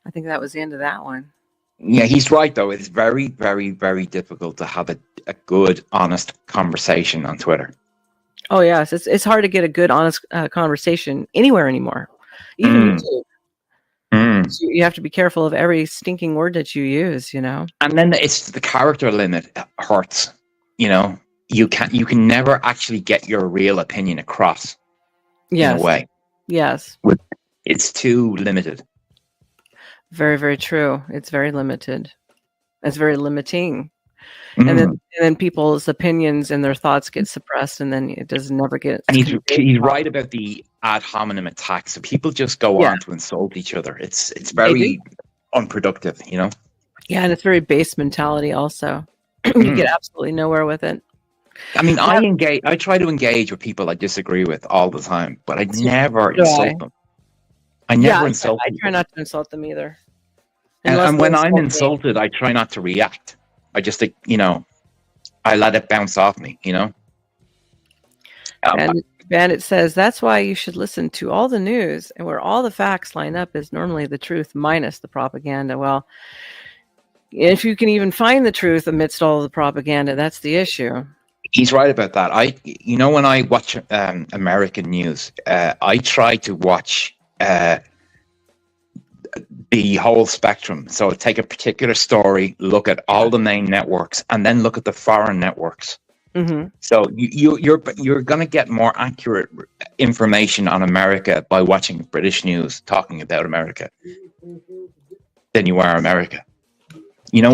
I think that was the end of that one. Yeah, he's right, though. It's very, very, very difficult to have a good, honest conversation on Twitter. Oh, yes. It's hard to get a good, honest conversation anywhere anymore. Even YouTube. So you have to be careful of every stinking word that you use, you know? And then it's the character limit hurts. You know, you can never actually get your real opinion across in a way. Yes. It's too limited. Very, very true. It's very limited. It's very limiting. And then people's opinions and their thoughts get suppressed, and then it does never get. And he's right about the ad hominem attacks. So people just go on to insult each other. It's very unproductive, you know. Yeah, and it's very base mentality. Also, you get absolutely nowhere with it. I mean, I try to engage with people I disagree with all the time, but I never insult them. I never insult them. I try not to insult them either. And when I'm insulted, I try not to react. I just think, you know, I let it bounce off me, you know? Bandit says, that's why you should listen to all the news, and where all the facts line up is normally the truth minus the propaganda. Well, if you can even find the truth amidst all the propaganda, that's the issue. He's right about that. When I watch American news, I try to watch the whole spectrum. So take a particular story, look at all the main networks, and then look at the foreign networks. So you're going to get more accurate information on America by watching British news talking about America than you are America. You know,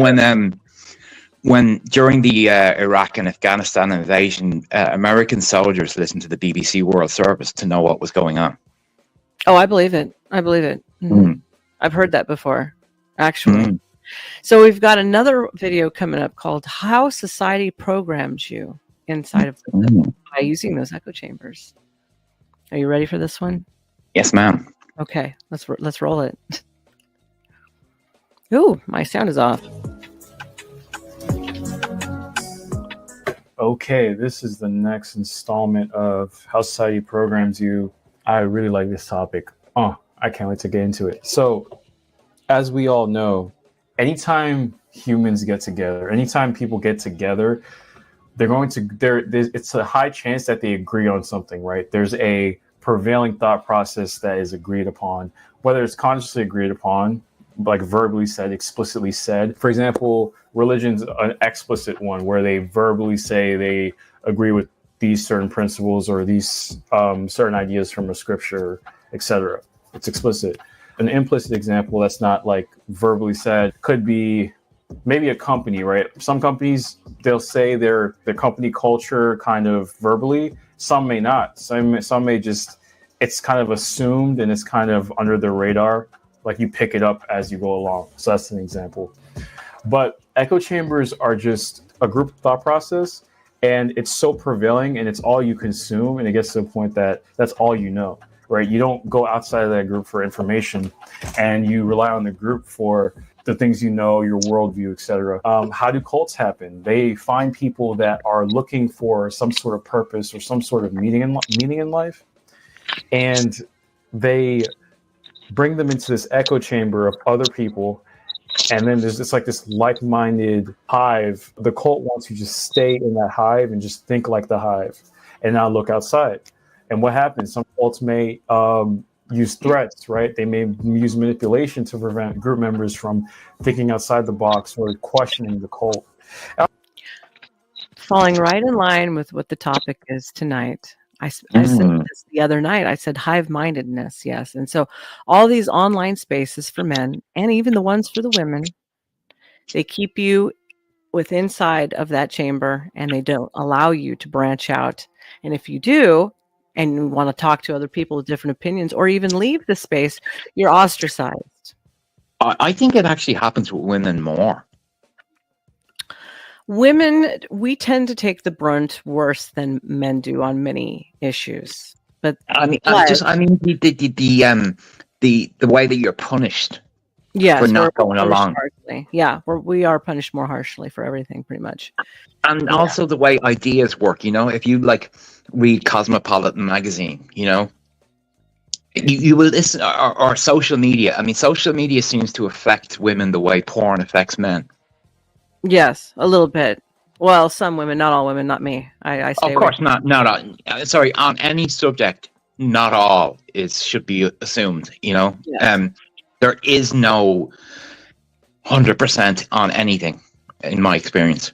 when during the Iraq and Afghanistan invasion, American soldiers listened to the BBC World Service to know what was going on. Oh, I believe it. I've heard that before, actually. So we've got another video coming up called How Society Programs You Inside of by using those echo chambers. Are you ready for this one? Yes, ma'am. Okay, let's roll it. Ooh, my sound is off. Okay, this is the next installment of How Society Programs You. I really like this topic. I can't wait to get into it. So, as we all know, anytime humans get together, anytime people get together, it's a high chance that they agree on something, right? There's a prevailing thought process that is agreed upon, whether it's consciously agreed upon, like verbally said, explicitly said. For example, religion's an explicit one where they verbally say they agree with these certain principles or these certain ideas from a scripture, etc. It's explicit. An implicit example that's not like verbally said could be maybe a company, right? Some companies, they'll say their company culture kind of verbally. Some may not. Some may just, it's kind of assumed and it's kind of under the radar. Like you pick it up as you go along. So that's an example. But echo chambers are just a group thought process, and it's so prevailing and it's all you consume, and it gets to the point that that's all you know, right? You don't go outside of that group for information, and you rely on the group for the things you know, your worldview, etc. How do cults happen? They find people that are looking for some sort of purpose or some sort of meaning in life, and they bring them into this echo chamber of other people. And then there's just like this like-minded hive. The cult wants you to just stay in that hive and just think like the hive and not look outside. And what happens? Some cults may use threats, right? They may use manipulation to prevent group members from thinking outside the box or questioning the cult. Falling right in line with what the topic is tonight. I said this the other night. I said hive-mindedness, yes. And so all these online spaces for men and even the ones for the women, they keep you with inside of that chamber and they don't allow you to branch out. And if you do, and you want to talk to other people with different opinions or even leave the space, you're ostracized. I think it actually happens with women more. Women, we tend to take the brunt worse than men do on many issues. But the the way that you're punished Yes, for not we're going punished along. harshly. Yeah, we are punished more harshly for everything, pretty much. And Yeah. also the way ideas work, you know, if you like read Cosmopolitan magazine, you know, you will listen, or social media. I mean, social media seems to affect women the way porn affects men. Yes, a little bit. Well, some women, not all women, not me. I stay Of course, not sorry, on any subject, not all should be assumed, you know. Yes. There is no 100% on anything, in my experience.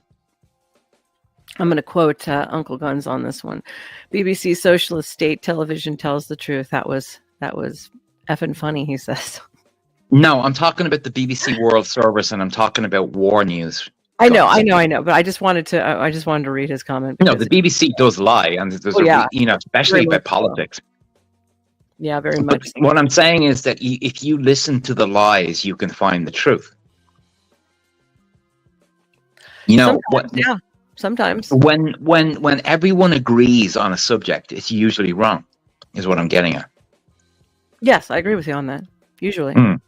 I'm going to quote Uncle Guns on this one. BBC Socialist State Television tells the truth. That was effing funny, he says. No, I'm talking about the BBC World Service, and I'm talking about war news. I know, but I just wanted to read his comment. No, the BBC does lie, and there's you know, especially about politics. Yeah, very much. But what I'm saying is that if you listen to the lies, you can find the truth. You know, sometimes when everyone agrees on a subject, it's usually wrong, is what I'm getting at. Yes, I agree with you on that. Usually. I'm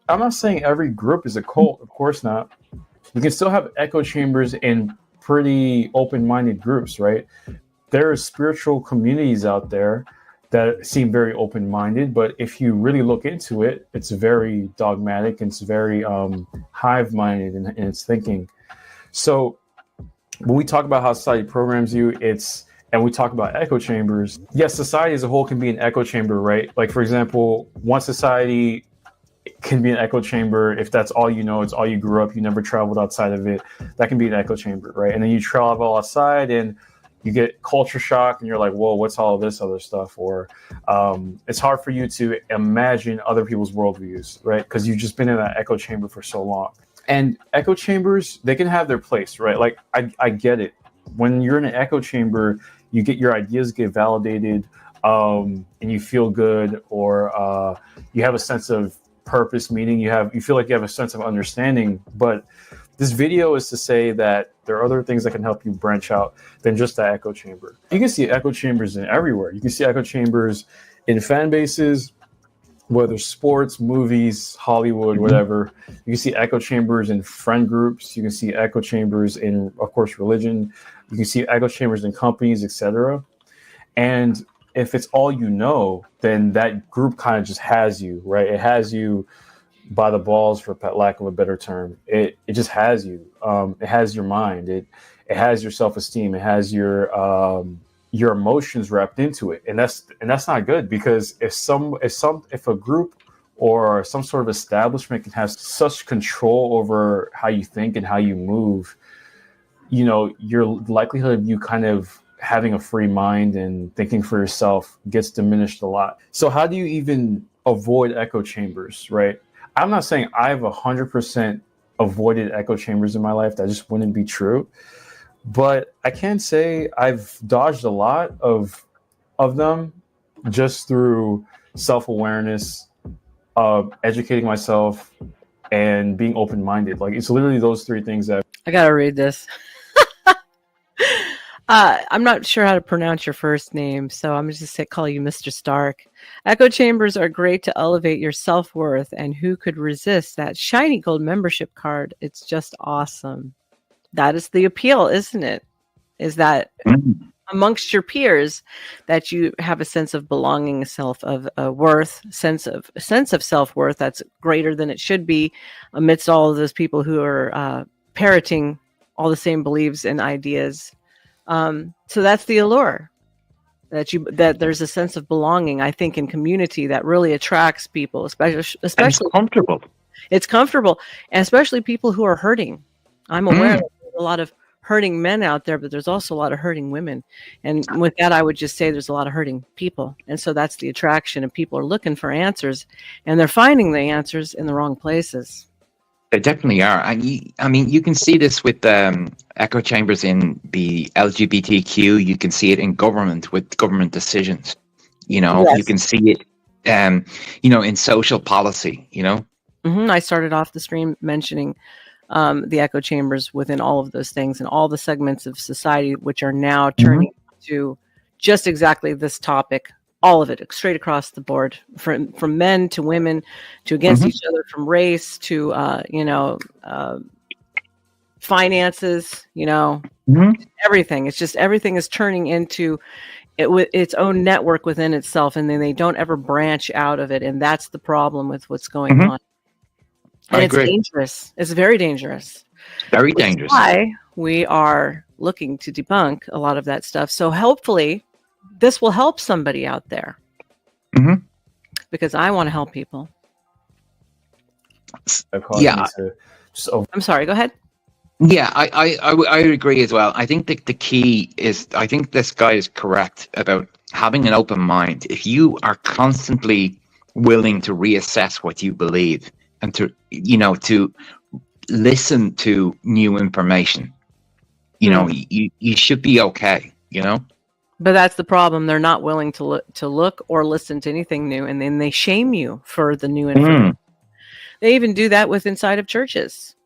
not saying every group is a cult. Of course not. You can still have echo chambers in pretty open-minded groups, right? There are spiritual communities out there that seem very open-minded, but if you really look into it, it's very dogmatic and it's very hive-minded in its thinking. So when we talk about how society programs you, and we talk about echo chambers, yes, society as a whole can be an echo chamber, right? Like, for example, one society can be an echo chamber if that's all you know, it's all you grew up, you never traveled outside of it. That can be an echo chamber, right? And then you travel outside and you get culture shock and you're like, whoa, what's all of this other stuff? Or it's hard for you to imagine other people's worldviews, right? Because you've just been in that echo chamber for so long. And echo chambers, they can have their place, right? Like, I get it. When you're in an echo chamber, you get your ideas get validated, and you feel good, or you have a sense of purpose, meaning you feel like you have a sense of understanding. But this video is to say that there are other things that can help you branch out than just that echo chamber. You can see echo chambers in everywhere. You can see echo chambers in fan bases, whether sports, movies, Hollywood, whatever. You can see echo chambers in friend groups. You can see echo chambers in, of course, religion. You can see echo chambers in companies, etc. And if it's all you know, then that group kind of just has you, right? It has you by the balls, for lack of a better term. It just has you. It has your mind. It has your self-esteem. It has your emotions wrapped into it, and that's not good, because if a group or some sort of establishment can have such control over how you think and how you move, you know, your likelihood of you kind of having a free mind and thinking for yourself gets diminished a lot. So how do you even avoid echo chambers, right? I'm not saying I've 100% avoided echo chambers in my life. That just wouldn't be true. But I can say I've dodged a lot of them just through self-awareness, educating myself, and being open-minded. Like, it's literally those three things that... I gotta read this. I'm not sure how to pronounce your first name, so I'm just going to call you Mr. Stark. Echo chambers are great to elevate your self-worth, and who could resist that shiny gold membership card? It's just awesome. That is the appeal, isn't it? Is that amongst your peers that you have a sense of belonging, worth, sense of self-worth that's greater than it should be amidst all of those people who are parroting all the same beliefs and ideas. So that's the allure, that there's a sense of belonging, I think, in community that really attracts people, especially it's comfortable. It's comfortable, and especially people who are hurting. I'm aware that there's a lot of hurting men out there, but there's also a lot of hurting women. And with that, I would just say there's a lot of hurting people. And so that's the attraction, and people are looking for answers, and they're finding the answers in the wrong places. They definitely are. And you can see this with echo chambers in the LGBTQ. You can see it in government with government decisions. You know, Yes. You can see it, in social policy, you know. I started off the stream mentioning the echo chambers within all of those things and all the segments of society, which are now turning to just exactly this topic all of it, straight across the board, from men to women to against Mhm. each other, from race to finances, everything. It's just everything is turning into it with its own network within itself, and then they don't ever branch out of it, and that's the problem with what's going Mhm. on. I And it's agree. dangerous. It's very dangerous. Very Which is dangerous. why we are looking to debunk a lot of that stuff. So hopefully this will help somebody out there. Mhm. Because I want to help people. Yeah. I'm sorry, go ahead. Yeah, I agree as well. I think the key is, I think this guy is correct about having an open mind. If you are constantly willing to reassess what you believe and to listen to new information, you should be okay. But that's the problem. They're not willing to look or listen to anything new, and then they shame you for the new information. They even do that with inside of churches.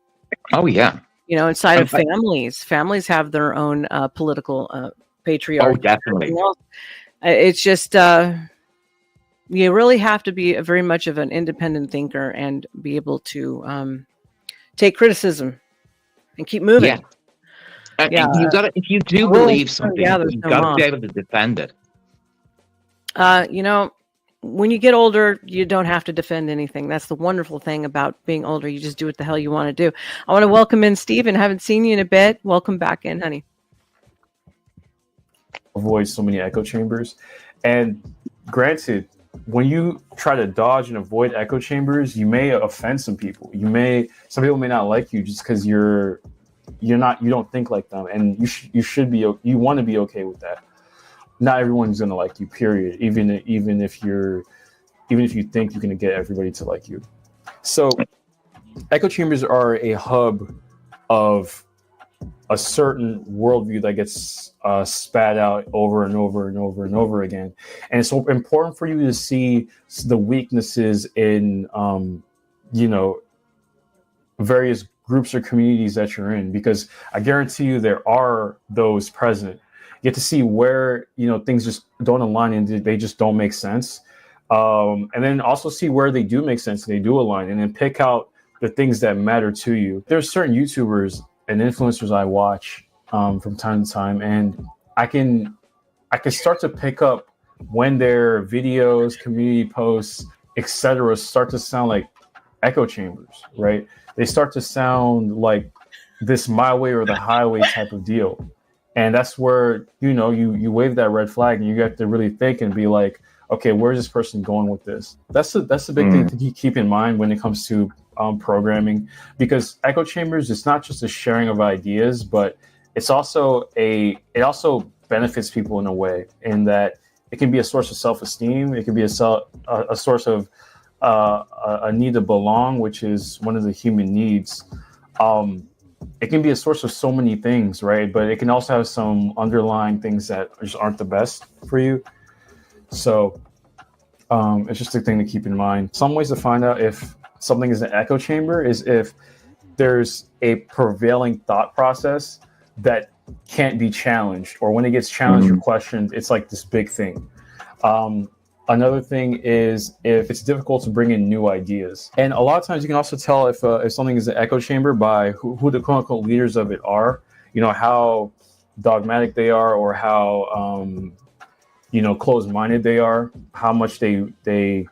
Oh yeah. Inside of families. Families have their own political patriarchy. Oh, definitely. It's just you really have to be very much of an independent thinker and be able to take criticism and keep moving. Yeah. You got to, if you do believe something, you've got to be able to defend it. When you get older, you don't have to defend anything. That's the wonderful thing about being older. You just do what the hell you want to do. I want to welcome in Stephen. Haven't seen you in a bit. Welcome back in, honey. Avoid so many echo chambers. And granted, when you try to dodge and avoid echo chambers, you may offend some people. Some people may not like you just because you don't think like them, and you want to be okay with that. Not everyone's going to like you, period. Even if you think you're going to get everybody to like you. So echo chambers are a hub of a certain worldview that gets spat out over and over and over and over again. And it's so important for you to see the weaknesses in, various groups or communities that you're in, because I guarantee you there are those present. You get to see where, things just don't align and they just don't make sense. And then also see where they do make sense and they do align, and then pick out the things that matter to you. There's certain YouTubers and influencers I watch from time to time, and I can start to pick up when their videos, community posts, etc. start to sound like echo chambers, right? They start to sound like this my way or the highway type of deal. And that's where, you wave that red flag, and you have to really think and be like, okay, where's this person going with this? That's the big thing to keep in mind when it comes to programming, because echo chambers, it's not just a sharing of ideas, but it also benefits people in a way, in that it can be a source of self-esteem. It can be a source of a need to belong, which is one of the human needs. It can be a source of so many things, right? But it can also have some underlying things that just aren't the best for you. So it's just a thing to keep in mind. Some ways to find out if something is an echo chamber is if there's a prevailing thought process that can't be challenged, or when it gets challenged or questioned, it's like this big thing. Another thing is if it's difficult to bring in new ideas. And a lot of times you can also tell if something is an echo chamber by who the quote unquote leaders of it are, how dogmatic they are, or how, closed-minded they are, how much they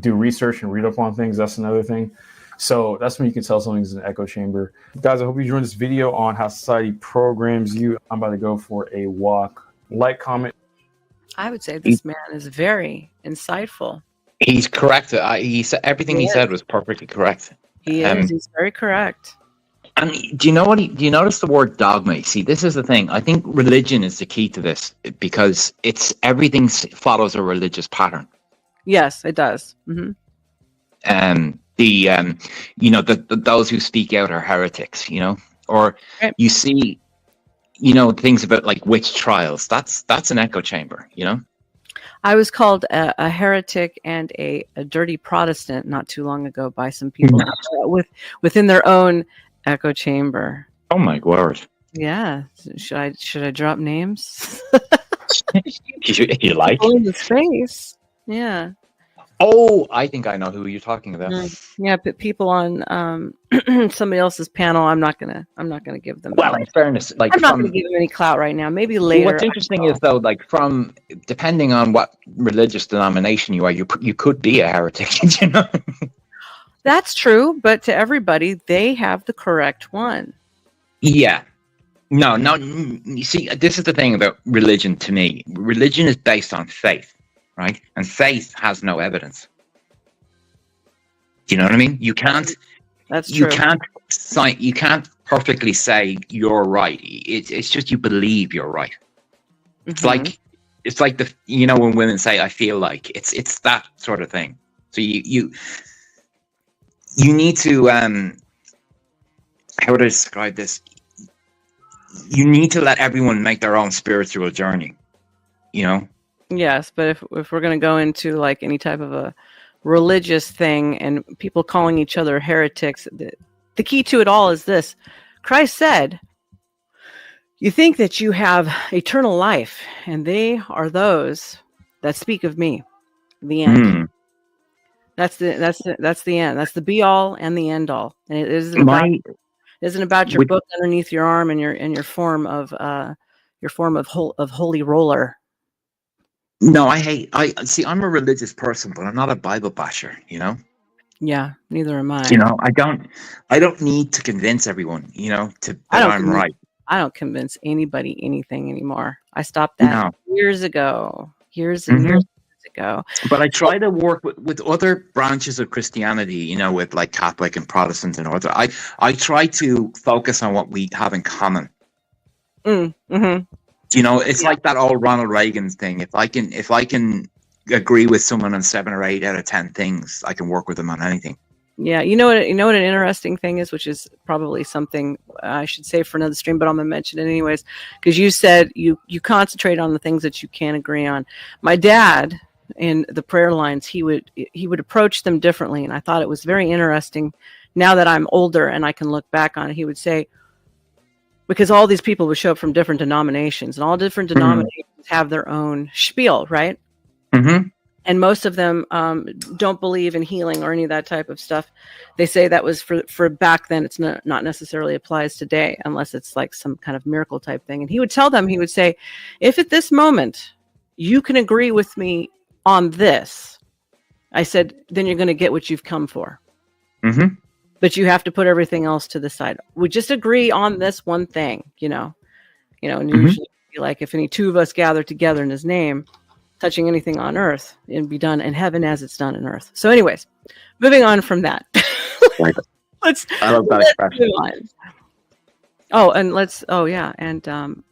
do research and read up on things. That's another thing. So that's when you can tell something's an echo chamber. Guys, I hope you enjoyed this video on how society programs you. I'm about to go for a walk. Like, comment. I would say this man is very insightful. He's correct. He said everything he said was perfectly correct. He is. He's very correct. And do you know what? Do you notice the word dogma? See, this is the thing. I think religion is the key to this, because everything follows a religious pattern. Yes, it does. Mm-hmm. Those who speak out are heretics. Or right. You see, things about like witch trials. That's an echo chamber. I was called a heretic and a dirty Protestant not too long ago by some people within their own echo chamber. Oh my word! Yeah, should I drop names? if you like. People in the space. Yeah. Oh, I think I know who you're talking about. Yeah, but people on somebody else's panel, I'm not gonna give them. Well, in fairness, like I'm not gonna give them any clout right now. Maybe Well, later. what's interesting is though, like from depending on what religious denomination you are, you could be a heretic. You know. That's true, but to everybody, they have the correct one. Yeah. No. You see, this is the thing about religion to me. Religion is based on faith, right? And faith has no evidence. Do you know what I mean? You can't. That's true. You can't perfectly say you're right. It's just you believe you're right. Mm-hmm. It's like the when women say I feel like it's that sort of thing. So you need to how would I describe this? You need to let everyone make their own spiritual journey. You know. Yes, but if we're going to go into like any type of a religious thing and people calling each other heretics, the key to it all is this. Christ said, you think that you have eternal life, and they are those that speak of me. The end. That's the end. That's the be all and the end all. And it isn't about your book underneath your arm and your form of holy roller. No, I'm a religious person, but I'm not a Bible basher, you know? Yeah, neither am I. You know, I don't need to convince everyone, that I'm right. I don't convince anybody anything anymore. I stopped that years ago. Years ago. But I try to work with other branches of Christianity, with like Catholic and Protestant and other. I try to focus on what we have in common. Mm-hmm. It's like that old Ronald Reagan thing. If I can agree with someone on 7 or 8 out of 10 things, I can work with them on anything. Yeah, you know what an interesting thing is, which is probably something I should say for another stream, but I'm gonna mention it anyways, because you said you concentrate on the things that you can't agree on. My dad, in the prayer lines, he would approach them differently, and I thought it was very interesting. Now that I'm older and I can look back on it, he would say, because all these people would show up from different denominations, and all different denominations have their own spiel, right? Mm-hmm. And most of them don't believe in healing or any of that type of stuff. They say that was for back then. It's not necessarily applies today, unless it's like some kind of miracle type thing. And he would tell them, he would say, if at this moment you can agree with me on this, I said, then you're going to get what you've come for. Mm-hmm. But you have to put everything else to the side. We just agree on this one thing, and usually like if any two of us gather together in his name, touching anything on earth, it'd be done in heaven as it's done in earth. So anyways, moving on from that. I love that expression. And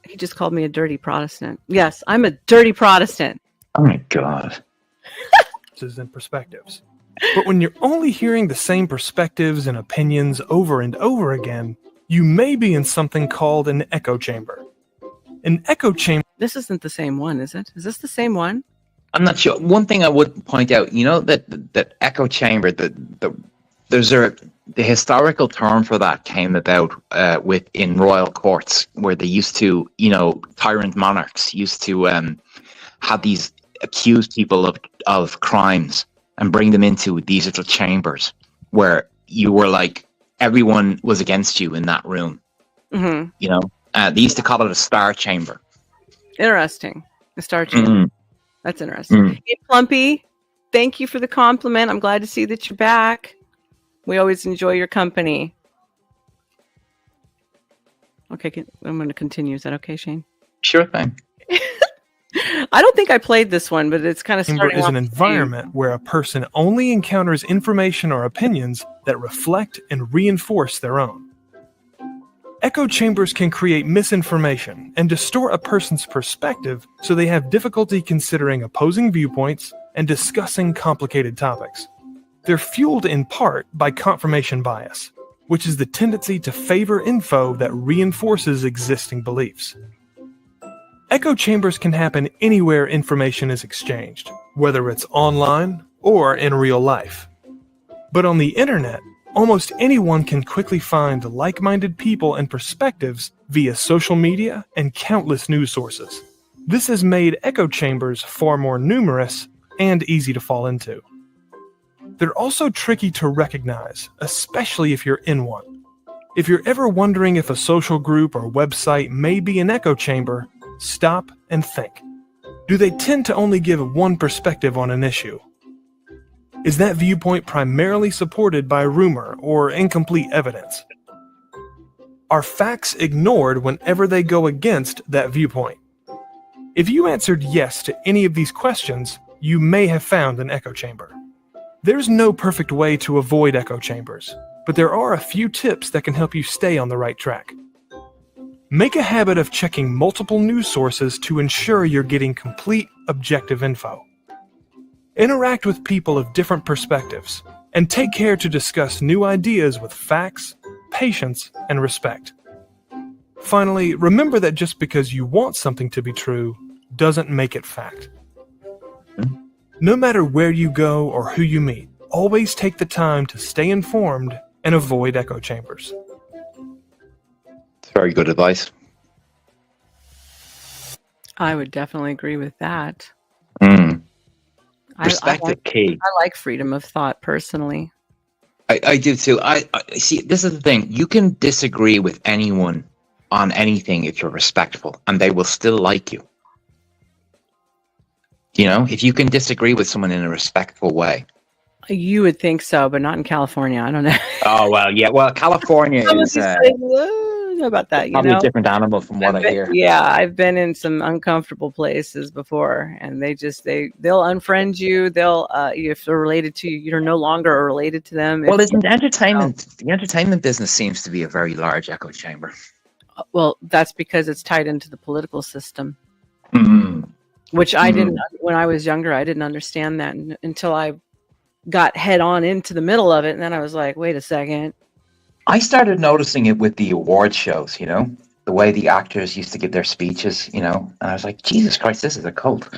he just called me a dirty Protestant. Yes, I'm a dirty Protestant. Oh my God. And perspectives. But when you're only hearing the same perspectives and opinions over and over again, you may be in something called an echo chamber. An echo chamber. This isn't the same one, is it? Is this the same one? I'm not sure. One thing I would point out, that echo chamber, the historical term for that came about in royal courts, where they used to, tyrant monarchs used to have these accused people of crimes and bring them into these little chambers where you were like, everyone was against you in that room. Mm-hmm. They used to call it a star chamber. Interesting. A star chamber. Mm-hmm. That's interesting. Mm-hmm. Hey, Plumpy, thank you for the compliment. I'm glad to see that you're back. We always enjoy your company. Okay, I'm going to continue. Is that okay, Shane? Sure thing. I don't think I played this one, but it's kind of starting is an environment where a person only encounters information or opinions that reflect and reinforce their own. Echo chambers can create misinformation and distort a person's perspective so they have difficulty considering opposing viewpoints and discussing complicated topics. They're fueled in part by confirmation bias, which is the tendency to favor info that reinforces existing beliefs. Echo chambers can happen anywhere information is exchanged, whether it's online or in real life. But on the internet, almost anyone can quickly find like-minded people and perspectives via social media and countless news sources. This has made echo chambers far more numerous and easy to fall into. They're also tricky to recognize, especially if you're in one. If you're ever wondering if a social group or website may be an echo chamber, stop and think. Do they tend to only give one perspective on an issue? Is that viewpoint primarily supported by rumor or incomplete evidence? Are facts ignored whenever they go against that viewpoint? If you answered yes to any of these questions, you may have found an echo chamber. There's no perfect way to avoid echo chambers, but there are a few tips that can help you stay on the right track. Make a habit of checking multiple news sources to ensure you're getting complete, objective info. Interact with people of different perspectives, and take care to discuss new ideas with facts, patience, and respect. Finally, remember that just because you want something to be true doesn't make it fact. No matter where you go or who you meet, always take the time to stay informed and avoid echo chambers. It's very good advice. I would definitely agree with that. Perspective key. I like freedom of thought personally. I do too. I see. This is the thing. You can disagree with anyone on anything if you're respectful, and they will still like you. You know, if you can disagree with someone in a respectful way. You would think so, but not in California. I don't know. Oh well, yeah. Well, California is know about that. You probably know, a different animal from what I hear. Yeah, I've been in some uncomfortable places before, and they'll unfriend you. They'll if they're related to you, you're no longer related to them. Well, isn't entertainment? The entertainment business seems to be a very large echo chamber. Well, that's because it's tied into the political system, which I didn't. When I was younger, I didn't understand that until I got head on into the middle of it, and then I was like, wait a second. I started noticing it with the award shows, you know, the way the actors used to give their speeches, you know, and I was like, Jesus Christ, this is a cult.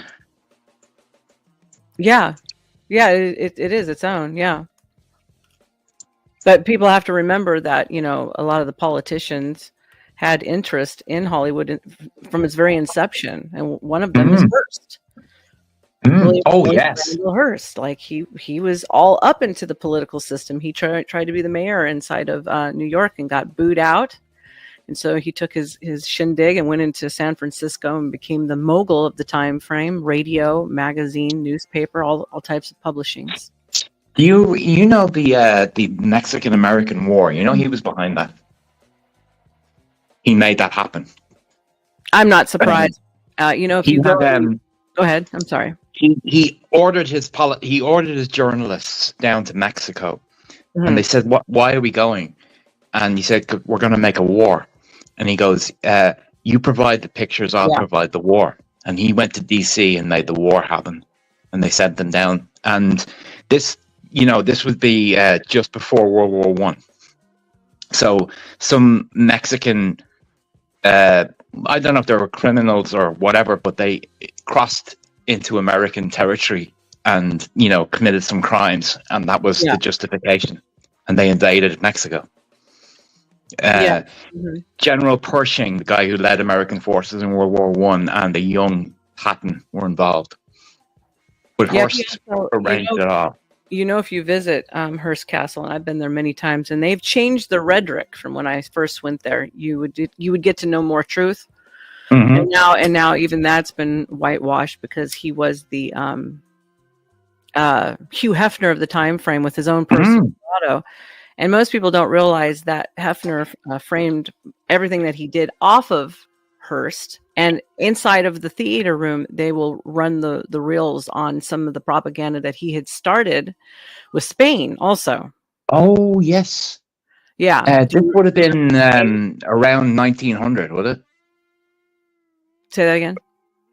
Yeah. Yeah, it is its own. Yeah. But people have to remember that, you know, a lot of the politicians had interest in Hollywood from its very inception. And one of them is Hearst. Oh, yes. Randall Hearst. Like he was all up into the political system. He tried to be the mayor inside of New York and got booed out. And so he took his shindig and went into San Francisco and became the mogul of the time frame: radio, magazine, newspaper, all types of publishings. Do you know the Mexican-American War? You know, he was behind that. He made that happen. I'm not surprised. You know, if you go ahead. I'm sorry. He ordered his journalists down to Mexico, and they said, why are we going? And he said, we're going to make a war. And he goes, you provide the pictures, I'll provide the war. And he went to DC and made the war happen, and they sent them down. And this would be just before World War I. So some Mexican, I don't know if they were criminals or whatever, but they crossed into American territory and, you know, committed some crimes, and that was the justification. And they invaded Mexico. General Pershing, the guy who led American forces in World War I, and the young Patton were involved. But Hearst arranged it all. You know, if you visit Hearst Castle, and I've been there many times, and they've changed the rhetoric from when I first went there. You would get to know more truth. And now even that's been whitewashed because he was the Hugh Hefner of the time frame with his own personal motto. And most people don't realize that Hefner framed everything that he did off of Hearst. And inside of the theater room, they will run the reels on some of the propaganda that he had started with Spain also. Oh, yes. Yeah. This would have been around 1900, would it? Say that again.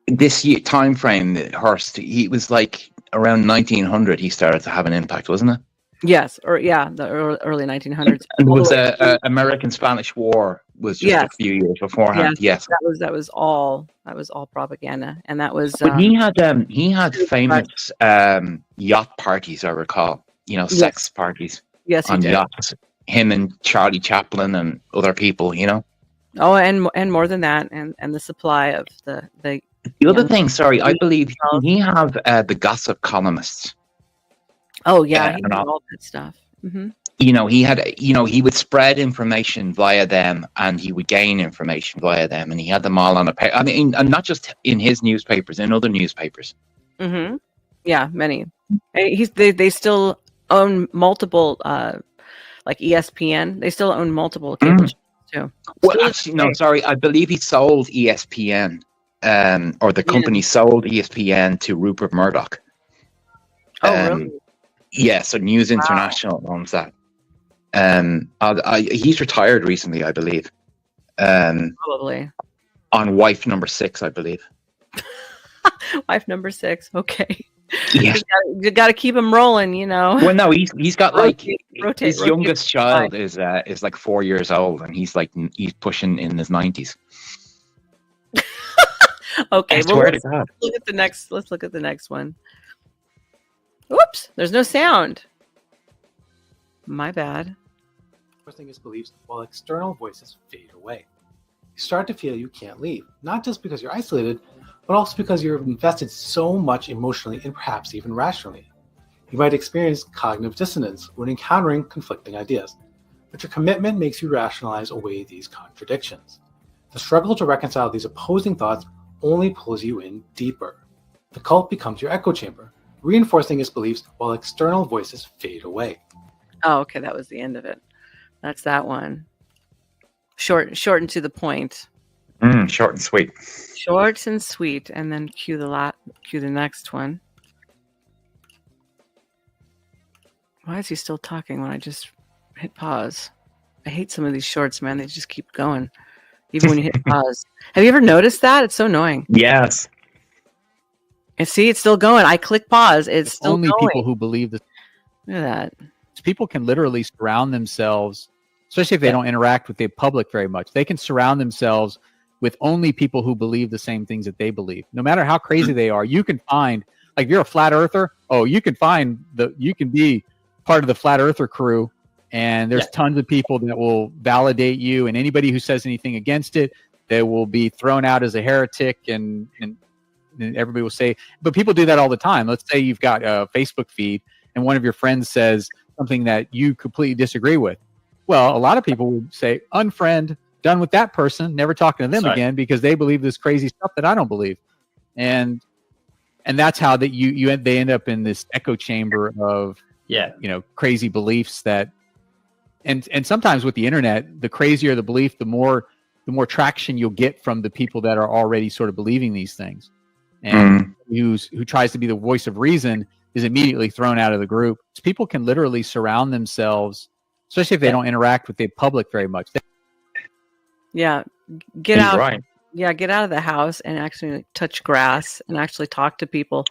This time frame, Hearst, he was like around 1900. He started to have an impact, wasn't it? Yes, the early 1900s. And there was a American-Spanish War was just a few years beforehand. Yes, that was all propaganda, and that was. But he had famous yacht parties, I recall. You know, sex parties. Yes, on yachts. Him and Charlie Chaplin and other people. You know. Oh, and more than that, and the supply of the The other Yeah. thing, sorry, I believe he have the gossip columnists. Oh yeah, he and did all- all that stuff. he had, he would spread information via them, and he would gain information via them, and he had them all on a paper. I mean, and not just in his newspapers, in other newspapers. Yeah, many. And they still own multiple, like ESPN. They still own multiple cable channels too. Well, Still actually, no, sorry. I believe he sold ESPN, or the company sold ESPN to Rupert Murdoch. Oh, really? Yeah, so News International owns that. He's retired recently, I believe. Probably. On wife number 6, I believe. Wife number 6. Okay. Yeah. You got to keep him rolling, you know. Well, no, he's got like rotate, his youngest child is like 4 years old, and he's pushing in his 90s. Okay, I well, swear to let's God. look at the next. Let's look at the next one. Whoops! There's no sound. My bad. Reinforcing his beliefs while external voices fade away. You start to feel you can't leave, not just because you're isolated, but also because you're invested so much emotionally and perhaps even rationally. You might experience cognitive dissonance when encountering conflicting ideas, but your commitment makes you rationalize away these contradictions. The struggle to reconcile these opposing thoughts only pulls you in deeper. The cult becomes your echo chamber, reinforcing its beliefs while external voices fade away. Oh, okay, that was the end of it. That's that one. Short and to the point. Short and sweet. Short and sweet, and then cue the next one. Why is he still talking when I just hit pause? I hate some of these shorts, man. They just keep going, even when you hit pause. Have you ever noticed that? It's so annoying. Yes. And see, it's still going. I click pause. It's still only going. people who believe this. Look at that. People can literally surround themselves, especially if they don't interact with the public very much. They can surround themselves with only people who believe the same things that they believe. No matter how crazy they are, you can find, like, if you're a flat earther, you can be part of the flat earther crew, and there's tons of people that will validate you, and anybody who says anything against it, they will be thrown out as a heretic, and everybody will say, but people do that all the time. Let's say you've got a Facebook feed and one of your friends says something that you completely disagree with. Well, a lot of people would say, unfriend, done with that person, never talking to them again, because they believe this crazy stuff that I don't believe. And that's how that they end up in this echo chamber of crazy beliefs that, and sometimes with the internet, the crazier the belief, the more traction you'll get from the people that are already sort of believing these things. And who tries to be the voice of reason is immediately thrown out of the group. People can literally surround themselves, especially if they don't interact with the public very much. Yeah, get out. Right. Yeah, get out of the house and actually touch grass and actually talk to people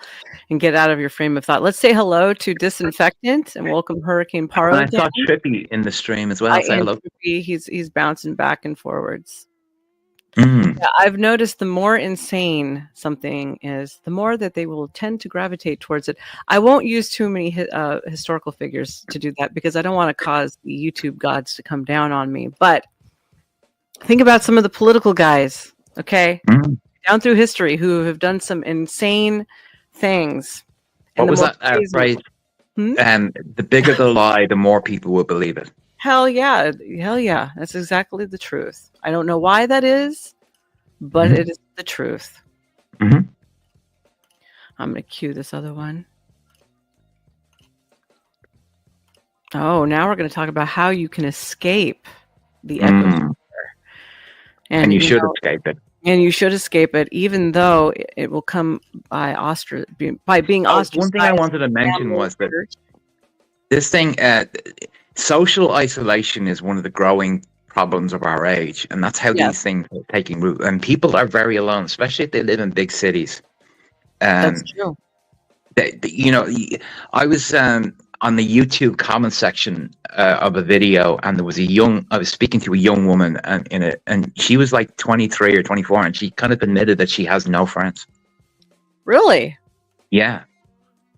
and get out of your frame of thought. Let's say hello to Disinfectant and welcome Hurricane Paro. And I saw Trippy in the stream as well. Say hello. Trippy, he's bouncing back and forwards. Yeah, I've noticed the more insane something is, the more that they will tend to gravitate towards it. I won't use too many historical figures to do that because I don't want to cause the YouTube gods to come down on me. But think about some of the political guys, okay, down through history who have done some insane things. What was that phrase? The bigger the lie, the more people will believe it. Hell yeah. That's exactly the truth. I don't know why that is, but it is the truth. I'm going to cue this other one. Oh, now we're going to talk about how you can escape the echo chamber. And you should escape it. And you should escape it, even though it will come by being ostracized. One thing I wanted to mention was that this thing, social isolation is one of the growing problems of our age, and that's how these things are taking root. And people are very alone, especially if they live in big cities. That's true. I was on the YouTube comment section of a video, and there was I was speaking to a young woman, and she was like 23 or 24, and she kind of admitted that she has no friends. Really? Yeah,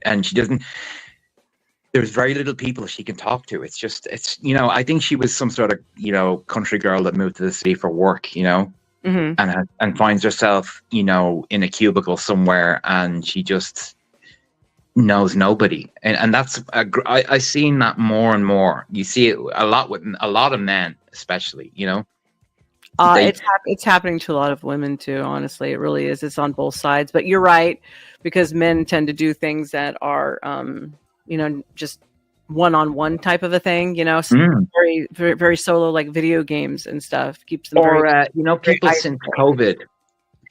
and she doesn't. There's very little people she can talk to. I think she was some sort of, country girl that moved to the city for work, and finds herself, in a cubicle somewhere, and she just knows nobody. And that's I've seen that more and more. You see it a lot with a lot of men, especially. It's happening to a lot of women too. Honestly, it really is. It's on both sides. But you're right, because men tend to do things that are, just one-on-one type of a thing. Very, very, very solo, like video games and stuff. Keeps them.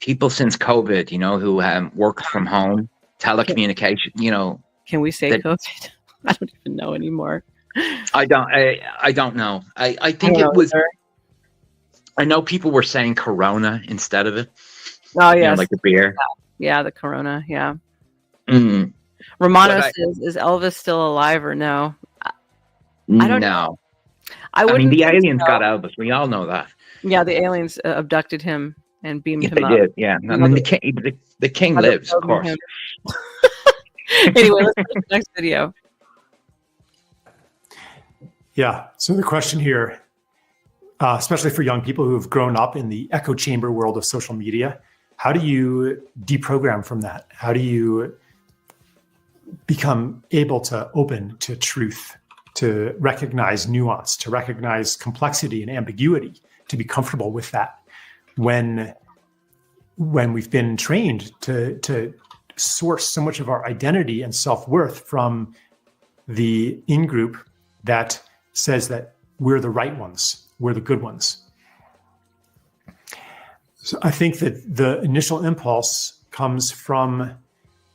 People since COVID, who work from home, telecommunication. Can we say COVID? I don't even know anymore. I don't know. I think it was. I know people were saying Corona instead of it. Oh yeah, like the beer. Yeah, the Corona. Yeah. Mm. Romano says, "Is Elvis still alive or no?" I don't know. I mean, the aliens got Elvis. We all know that. Yeah, the aliens abducted him and beamed him they up. They did. Yeah. I mean, the king lives, of course. Anyway, let's go to the next video. Yeah. So the question here, especially for young people who have grown up in the echo chamber world of social media, how do you deprogram from that? How do you become able to open to truth, to recognize nuance, to recognize complexity and ambiguity, to be comfortable with that when we've been trained to source so much of our identity and self-worth from the in-group that says that we're the right ones, we're the good ones. So I think that the initial impulse comes from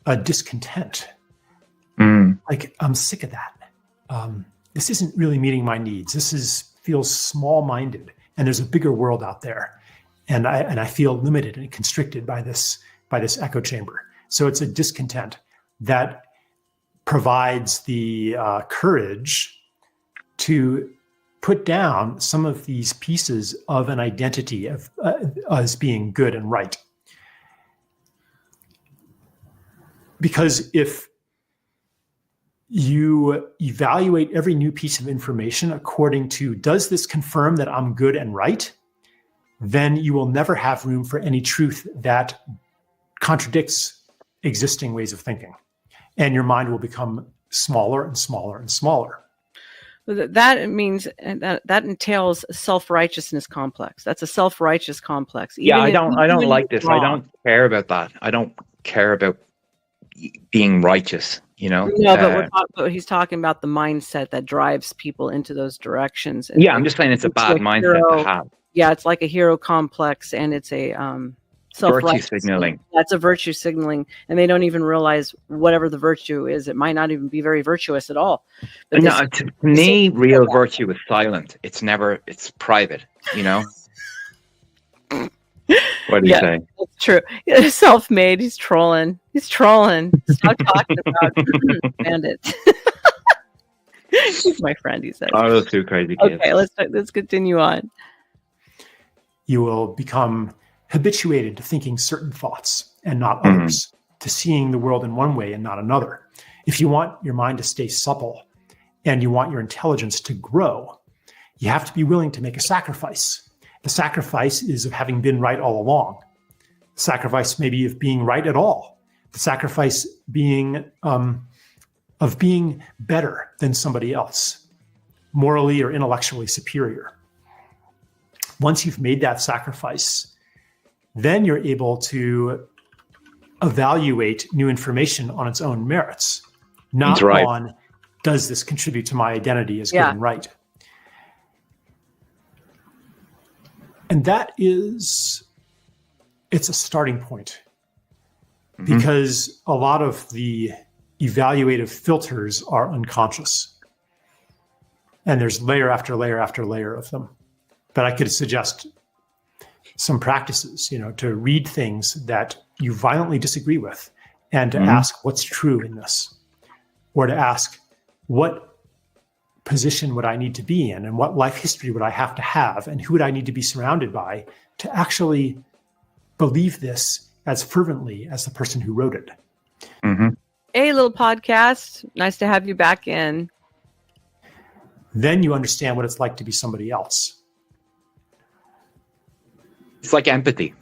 a discontent. Like, I'm sick of that. This isn't really meeting my needs. This feels small-minded, and there's a bigger world out there, and I feel limited and constricted by this echo chamber. So it's a discontent that provides the courage to put down some of these pieces of an identity of as being good and right. Because if you evaluate every new piece of information according to, does this confirm that I'm good and right? Then you will never have room for any truth that contradicts existing ways of thinking. And your mind will become smaller and smaller and smaller. That means that entails a self-righteousness complex. That's a self-righteous complex. Yeah, I don't like this. I don't care about that. I don't care about being righteous, No, but he's talking about the mindset that drives people into those directions. Yeah, I'm just saying it's a bad mindset to have. Yeah, it's like a hero complex, and it's a virtue signaling. That's a virtue signaling, and they don't even realize whatever the virtue is. It might not even be very virtuous at all. But to me, real virtue is silent. It's private, What do you say? That's true. Self-made. He's trolling. Stop talking about bandits. He's my friend, he said. Oh, those two crazy kids. Okay, let's continue on. You will become habituated to thinking certain thoughts and not others, to seeing the world in one way and not another. If you want your mind to stay supple and you want your intelligence to grow, you have to be willing to make a sacrifice. The sacrifice is of having been right all along. The sacrifice maybe of being right at all. The sacrifice being of being better than somebody else, morally or intellectually superior. Once you've made that sacrifice, then you're able to evaluate new information on its own merits, not on, does this contribute to my identity as good and right? And it's a starting point, because a lot of the evaluative filters are unconscious. And there's layer after layer after layer of them. But I could suggest some practices, to read things that you violently disagree with and to ask what's true in this, or to ask what position would I need to be in, and what life history would I have to have, and who would I need to be surrounded by to actually believe this as fervently as the person who wrote it. Hey, little podcast. Nice to have you back in. Then you understand what it's like to be somebody else. It's like empathy.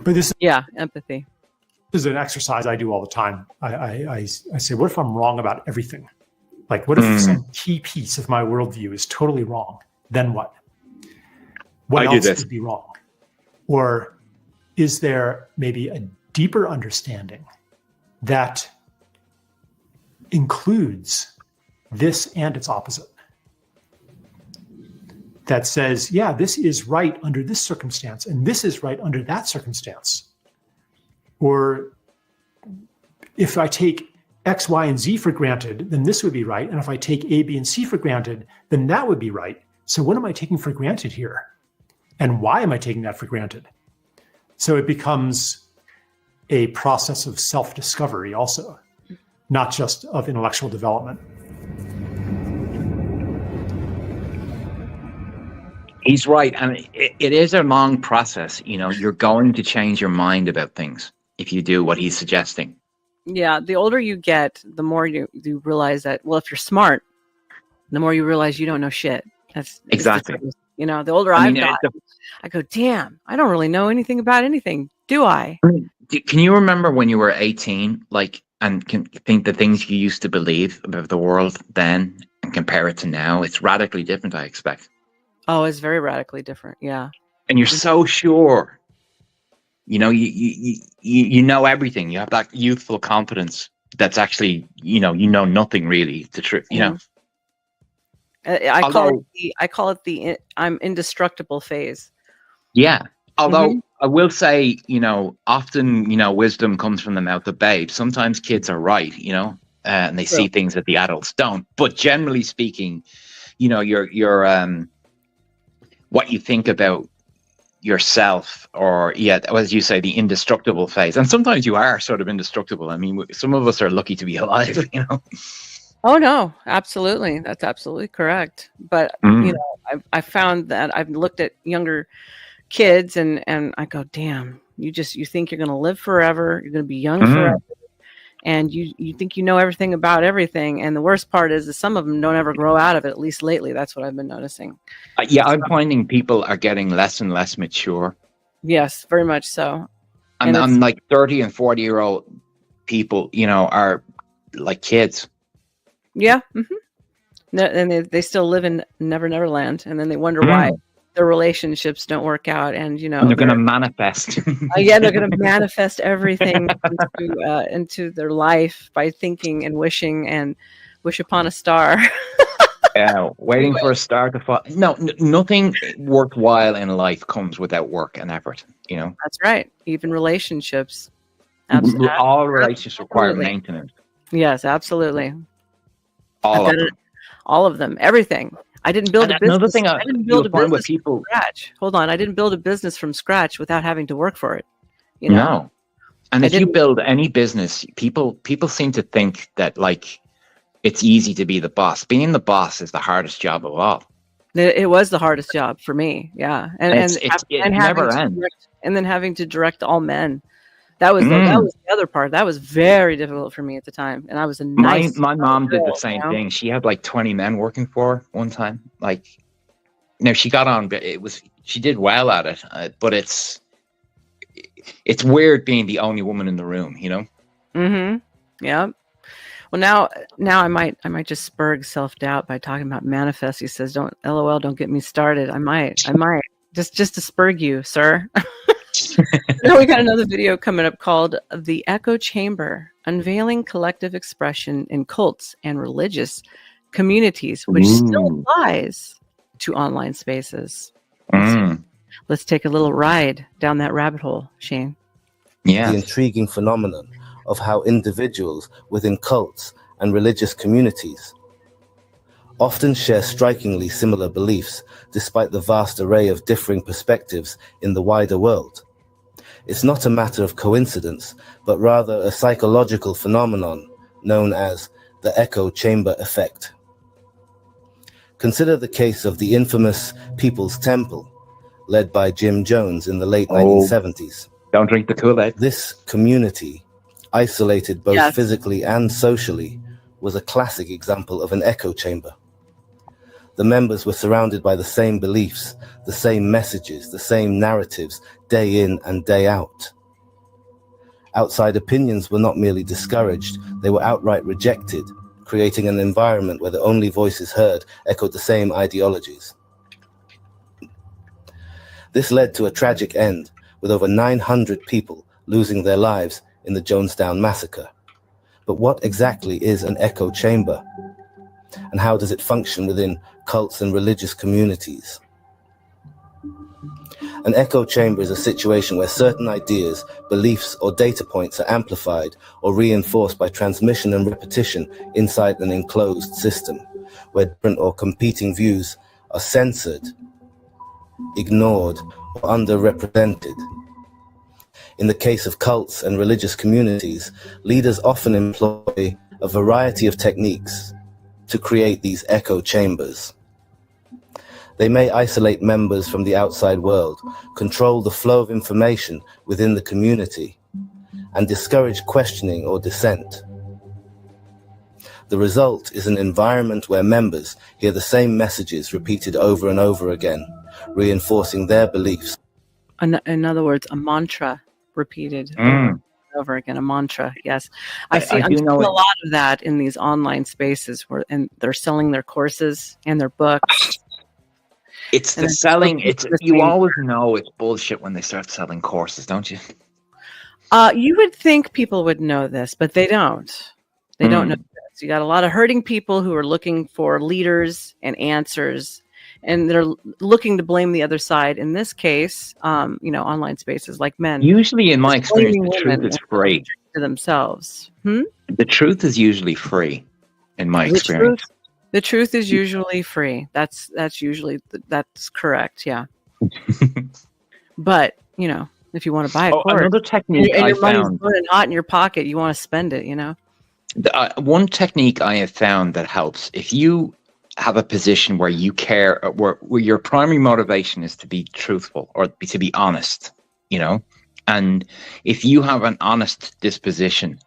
But this empathy. This is an exercise I do all the time. I say, what if I'm wrong about everything? Like, what if some key piece of my worldview is totally wrong? Then what? What else would be wrong? Or is there maybe a deeper understanding that includes this and its opposite? That says, yeah, this is right under this circumstance, and this is right under that circumstance. Or if I take X, Y, and Z for granted, then this would be right. And if I take A, B, and C for granted, then that would be right. So what am I taking for granted here? And why am I taking that for granted? So it becomes a process of self-discovery also, not just of intellectual development. He's right. And it is a long process. You know, you're going to change your mind about things if you do what he's suggesting. Yeah, the older you get, the more you realize that, well, if you're smart, the more you realize you don't know shit. That's exactly. You know, the older I've got, I go, damn, I don't really know anything about anything, do I? Can you remember when you were 18, like, and can think the things you used to believe about the world then and compare it to now? It's radically different, I expect. Oh, it's very radically different. Yeah. And you're so sure. You know, you know everything. You have that youthful confidence that's actually, you know nothing really. The truth, you know. I call it the I'm indestructible phase. Yeah. Although I will say, you know, often, you know, wisdom comes from the mouth of babes. Sometimes kids are right, you know, and they see things that the adults don't. But generally speaking, you know, your what you think about yourself, or as you say, the indestructible phase. And sometimes you are sort of indestructible. I mean, some of us are lucky to be alive, you know. Oh no, absolutely, that's absolutely correct. But you know, I found that I've looked at younger kids and I go, damn, you think you're going to live forever, you're going to be young forever, and you think you know everything about everything. And the worst part is that some of them don't ever grow out of it. At least lately, that's what I've been noticing. I'm finding people are getting less and less mature. Yes, very much so. And I'm like 30 and 40-year-old people, you know, are like kids. Yeah. And they still live in Never Never Land, and then they wonder why their relationships don't work out, and you know, and they're going to manifest. They're going to manifest everything into their life by thinking and wishing and wish upon a star. Yeah, waiting for a star to fall. No, nothing worthwhile in life comes without work and effort. You know, that's right. Even relationships. All relationships require maintenance. Yes, absolutely. All of them. Everything. I didn't build a business. Another thing I didn't build a business from scratch. Hold on, I didn't build a business from scratch without having to work for it. You know? No. And if you build any business, people seem to think that like it's easy to be the boss. Being the boss is the hardest job of all. It was the hardest job for me. Yeah, it never ends. And then having to direct all men. That was the other part. That was very difficult for me at the time, and I was my mom did the same thing. She had like 20 men working for her one time. Like, you know, she got on, but she did well at it. But it's weird being the only woman in the room, you know. Yeah. Well, now I might just spurg self-doubt by talking about manifest. He says, "Don't get me started." I might just to spurg you, sir. Now we got another video coming up called The Echo Chamber, Unveiling Collective Expression in Cults and Religious Communities, which still applies to online spaces. Let's take a little ride down that rabbit hole, Shane. Yeah. The intriguing phenomenon of how individuals within cults and religious communities often share strikingly similar beliefs despite the vast array of differing perspectives in the wider world. It's not a matter of coincidence, but rather a psychological phenomenon known as the echo chamber effect. Consider the case of the infamous People's Temple, led by Jim Jones in the late 1970s. Don't drink the Kool-Aid. This community, isolated both physically and socially, was a classic example of an echo chamber. The members were surrounded by the same beliefs, the same messages, the same narratives, day in and day out. Outside opinions were not merely discouraged, they were outright rejected, creating an environment where the only voices heard echoed the same ideologies. This led to a tragic end, with over 900 people losing their lives in the Jonestown massacre. But what exactly is an echo chamber? And how does it function within cults and religious communities? An echo chamber is a situation where certain ideas, beliefs, or data points are amplified or reinforced by transmission and repetition inside an enclosed system, where different or competing views are censored, ignored, or underrepresented. In the case of cults and religious communities, leaders often employ a variety of techniques to create these echo chambers. They may isolate members from the outside world, control the flow of information within the community, and discourage questioning or dissent. The result is an environment where members hear the same messages repeated over and over again, reinforcing their beliefs. In other words, a mantra repeated over and over again. A mantra, yes. I'm seeing a lot of that in these online spaces and they're selling their courses and their books. It's the selling. You always know it's bullshit when they start selling courses, don't you? You would think people would know this, but they don't. They don't know this. You got a lot of hurting people who are looking for leaders and answers, and they're looking to blame the other side. In this case, online spaces like men. Usually, in my experience, the truth is free to themselves. The truth is usually free, in my experience. The truth is usually free. That's correct. Yeah. But if you want to buy a course, another technique and your I money's found burning hot in your pocket, you want to spend it. One technique I have found that helps if you have a position where you care, where your primary motivation is to be truthful or to be honest, and if you have an honest disposition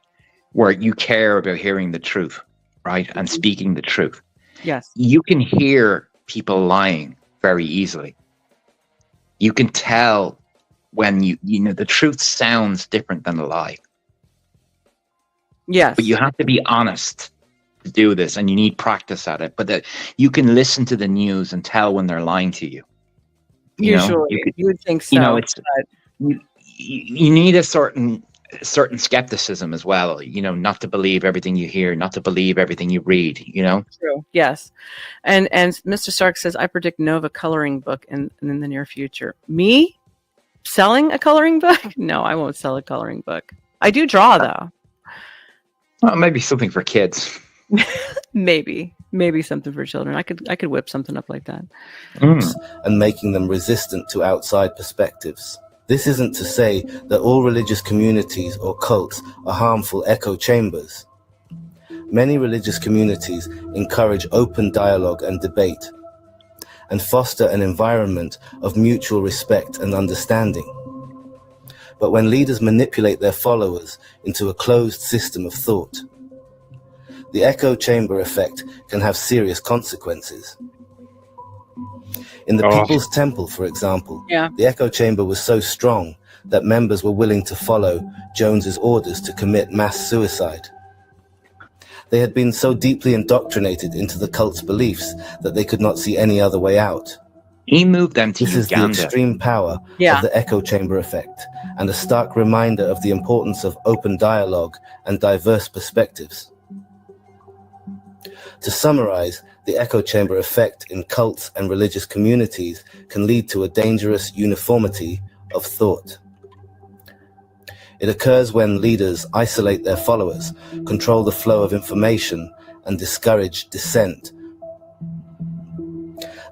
where you care about hearing the truth, right, and speaking the truth. Yes. You can hear people lying very easily. You can tell when the truth sounds different than a lie. Yes. But you have to be honest to do this, and you need practice at it. But you can listen to the news and tell when they're lying to you. Usually, you would think so. You need a certain skepticism as well, not to believe everything you hear, not to believe everything you read, True. Yes. And Mr. Stark says, I predict Nova coloring book in the near future. Me selling a coloring book? No, I won't sell a coloring book. I do draw though. Well, maybe something for kids. maybe something for children. I could whip something up like that. And making them resistant to outside perspectives. This isn't to say that all religious communities or cults are harmful echo chambers. Many religious communities encourage open dialogue and debate, and foster an environment of mutual respect and understanding. But when leaders manipulate their followers into a closed system of thought, the echo chamber effect can have serious consequences. In the People's Temple, for example, the echo chamber was so strong that members were willing to follow Jones's orders to commit mass suicide. They had been so deeply indoctrinated into the cult's beliefs that they could not see any other way out. He moved them to This Uganda. is the extreme power of the echo chamber effect, and a stark reminder of the importance of open dialogue and diverse perspectives. To summarize, the echo chamber effect in cults and religious communities can lead to a dangerous uniformity of thought. It occurs when leaders isolate their followers, control the flow of information, and discourage dissent.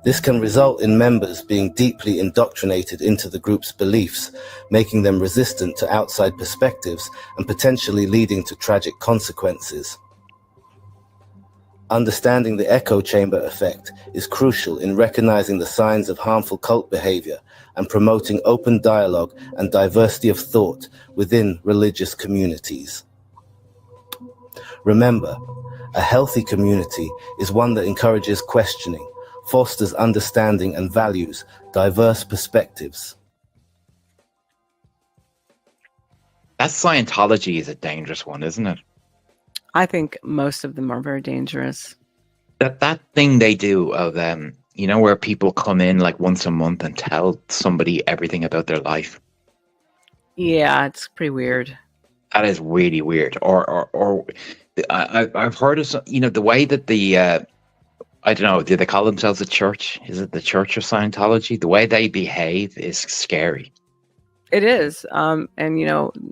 This can result in members being deeply indoctrinated into the group's beliefs, making them resistant to outside perspectives and potentially leading to tragic consequences. Understanding the echo chamber effect is crucial in recognizing the signs of harmful cult behavior and promoting open dialogue and diversity of thought within religious communities. Remember, a healthy community is one that encourages questioning, fosters understanding and values diverse perspectives. That Scientology is a dangerous one, isn't it? I think most of them are very dangerous. That thing they do of where people come in like once a month and tell somebody everything about their life. Yeah, it's pretty weird. That is really weird. I've heard of some, the way that I don't know, do they call themselves a church? Is it the Church of Scientology? The way they behave is scary. It is. And,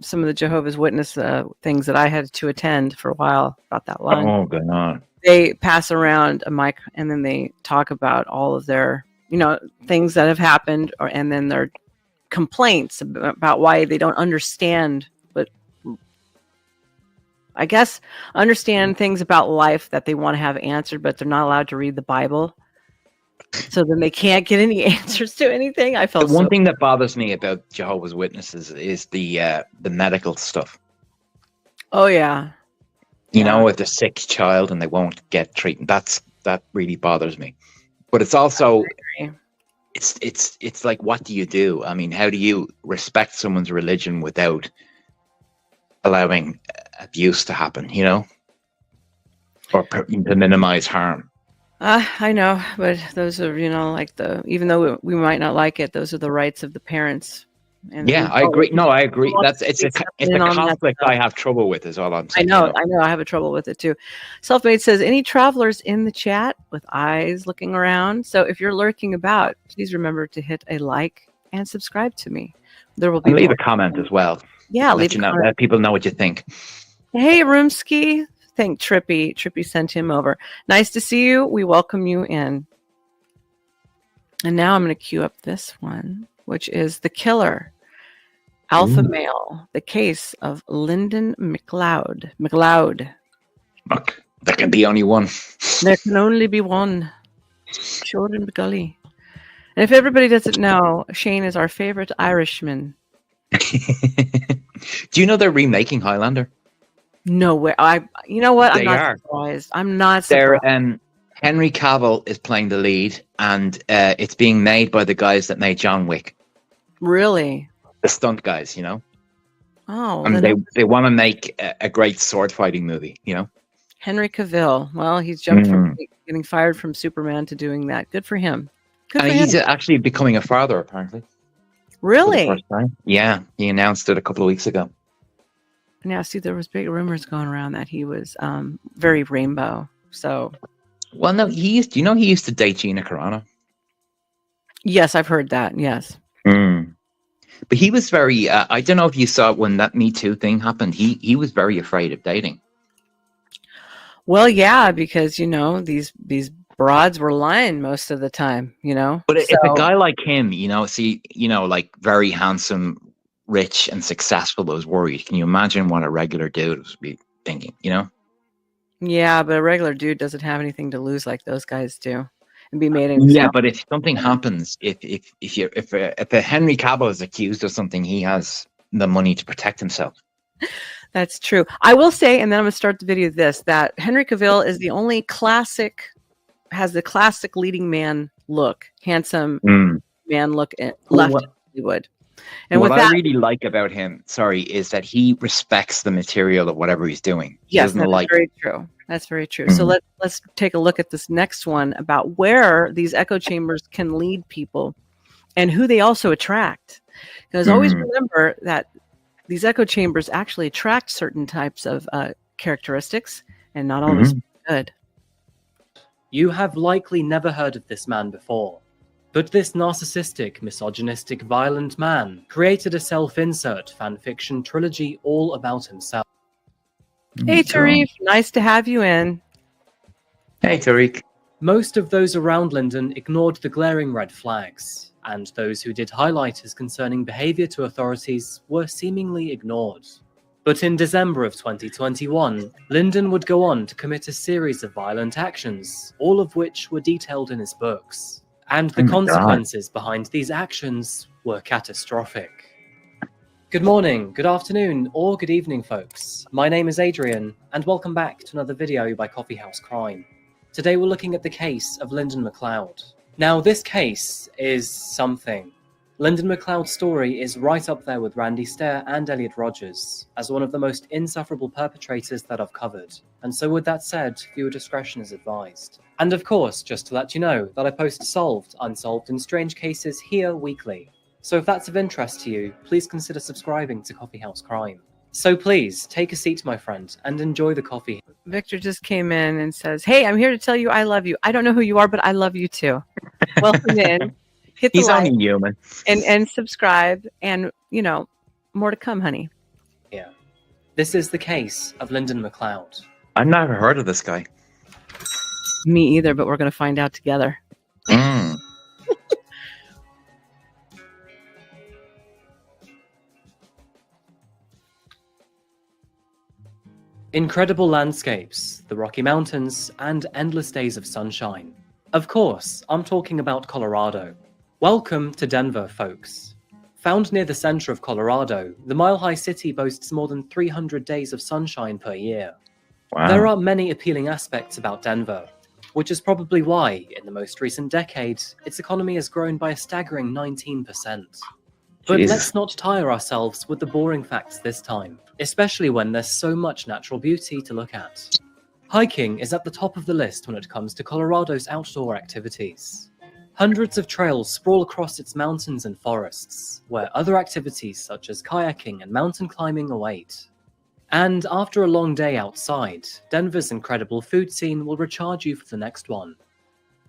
some of the Jehovah's Witness things that I had to attend for a while, about that long. Oh, God. They pass around a mic and then they talk about all of their, things that have happened, and then their complaints about why they don't understand, but I guess understand things about life that they want to have answered, but they're not allowed to read the Bible. So then they can't get any answers to anything. I felt the one thing that bothers me about Jehovah's Witnesses is the medical stuff. Oh yeah. With the sick child and they won't get treatment. That really bothers me. But it's also it's like, what do you do? I mean, how do you respect someone's religion without allowing abuse to happen, or to minimize harm? I know, but those are, even though we might not like it, those are the rights of the parents. And yeah, I agree. No, I agree. It's a conflict I have trouble with, is all I'm saying. I know. I have a trouble with it too. Selfmade says, any travelers in the chat with eyes looking around? So if you're lurking about, please remember to hit a like and subscribe to me. There will be leave a comment as well. Yeah, let people know what you think. Hey, Roomski. Thank Trippy. Trippy sent him over. Nice to see you. We welcome you in. And now I'm going to cue up this one, which is The Killer. Alpha Male, the case of Lyndon McLeod. Look, there can be only one. There can only be one. Jordan Gully. And if everybody doesn't know, Shane is our favorite Irishman. Do you know they're remaking Highlander? No way. You know what? They are. Surprised. I'm not surprised. Henry Cavill is playing the lead, and it's being made by the guys that made John Wick. Really? The stunt guys, Oh, and they want to make a great sword fighting movie, Henry Cavill. Well, he's jumped from getting fired from Superman to doing that. Good for him. He's actually becoming a father, apparently. Really? For the first time. Yeah, he announced it a couple of weeks ago. Now, see, there was big rumors going around that he was very rainbow. So, well, no, he used to date Gina Carano. Yes, I've heard that. Yes. But he was very, I don't know if you saw when that Me Too thing happened, he was very afraid of dating. Well, yeah, because, these broads were lying most of the time, But if a guy like him, like very handsome, rich and successful was worried, can you imagine what a regular dude would be thinking, Yeah, but a regular dude doesn't have anything to lose like those guys do. And be made in yeah, but if something happens, if a Henry Cavill is accused of something, he has the money to protect himself. That's true. I will say, and then I'm going to start the video with this, that Henry Cavill is the only has the classic leading man look, handsome man look left in Hollywood. And what I really like about him, is that he respects the material of whatever he's doing. Yes, that's very true. That's very true. So let's take a look at this next one about where these echo chambers can lead people and who they also attract. Because always remember that these echo chambers actually attract certain types of characteristics, and not always good. You have likely never heard of this man before. But this narcissistic, misogynistic, violent man created a self-insert fanfiction trilogy all about himself. Hey, Tariq, nice to have you in. Hey, Tariq. Most of those around Lyndon ignored the glaring red flags, and those who did highlight his concerning behavior to authorities were seemingly ignored. But in December of 2021, Lyndon would go on to commit a series of violent actions, all of which were detailed in his books. And the consequences behind these actions were catastrophic. Good morning, good afternoon, or good evening, folks. My name is Adrian, and welcome back to another video by Coffeehouse Crime. Today we're looking at the case of Lyndon McLeod. Now, this case is something. Lyndon McLeod's story is right up there with Randy Stair and Elliot Rogers as one of the most insufferable perpetrators that I've covered. And so with that said, viewer discretion is advised. And of course, just to let you know that I post solved, unsolved, and strange cases here weekly. So if that's of interest to you, please consider subscribing to Coffee House Crime. So please, take a seat, my friend, and enjoy the coffee. Victor just came in and says, "Hey, I'm here to tell you I love you. I don't know who you are, but I love you too." Welcome in. Hit the He's like only human. and subscribe, and more to come, honey. Yeah. This is the case of Lyndon McLeod. I've never heard of this guy. Me either, but we're going to find out together. Mm. Incredible landscapes, the Rocky Mountains, and endless days of sunshine. Of course, I'm talking about Colorado. Welcome to Denver, folks. Found near the center of Colorado, the mile-high city boasts more than 300 days of sunshine per year. Wow. There are many appealing aspects about Denver, which is probably why, in the most recent decade, its economy has grown by a staggering 19%. But Jesus. let's not tire ourselves with the boring facts this time, especially when there's so much natural beauty to look at. Hiking is at the top of the list when it comes to Colorado's outdoor activities. Hundreds of trails sprawl across its mountains and forests, where other activities such as kayaking and mountain climbing await. And after a long day outside, Denver's incredible food scene will recharge you for the next one.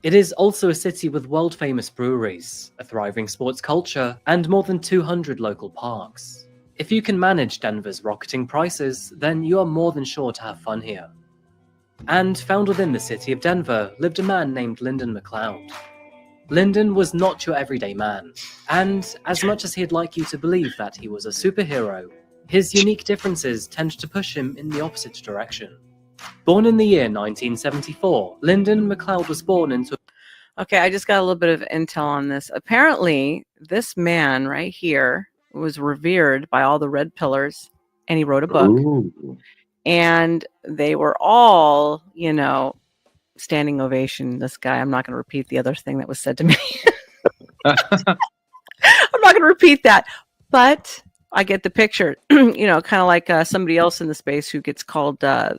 It is also a city with world-famous breweries, a thriving sports culture, and more than 200 local parks. If you can manage Denver's rocketing prices, then you are more than sure to have fun here. And found within the city of Denver lived a man named Lyndon McLeod. Lyndon was not your everyday man, and as much as he'd like you to believe that he was a superhero, his unique differences tend to push him in the opposite direction. Born in the year 1974, Lyndon McLeod was born into... Okay, I just got a little bit of intel on this. Apparently, this man right here was revered by all the red pillars, and he wrote a book. Ooh. And they were all, standing ovation. This guy, I'm not going to repeat the other thing that was said to me. I'm not going to repeat that. But I get the picture, kind of like somebody else in the space who gets called the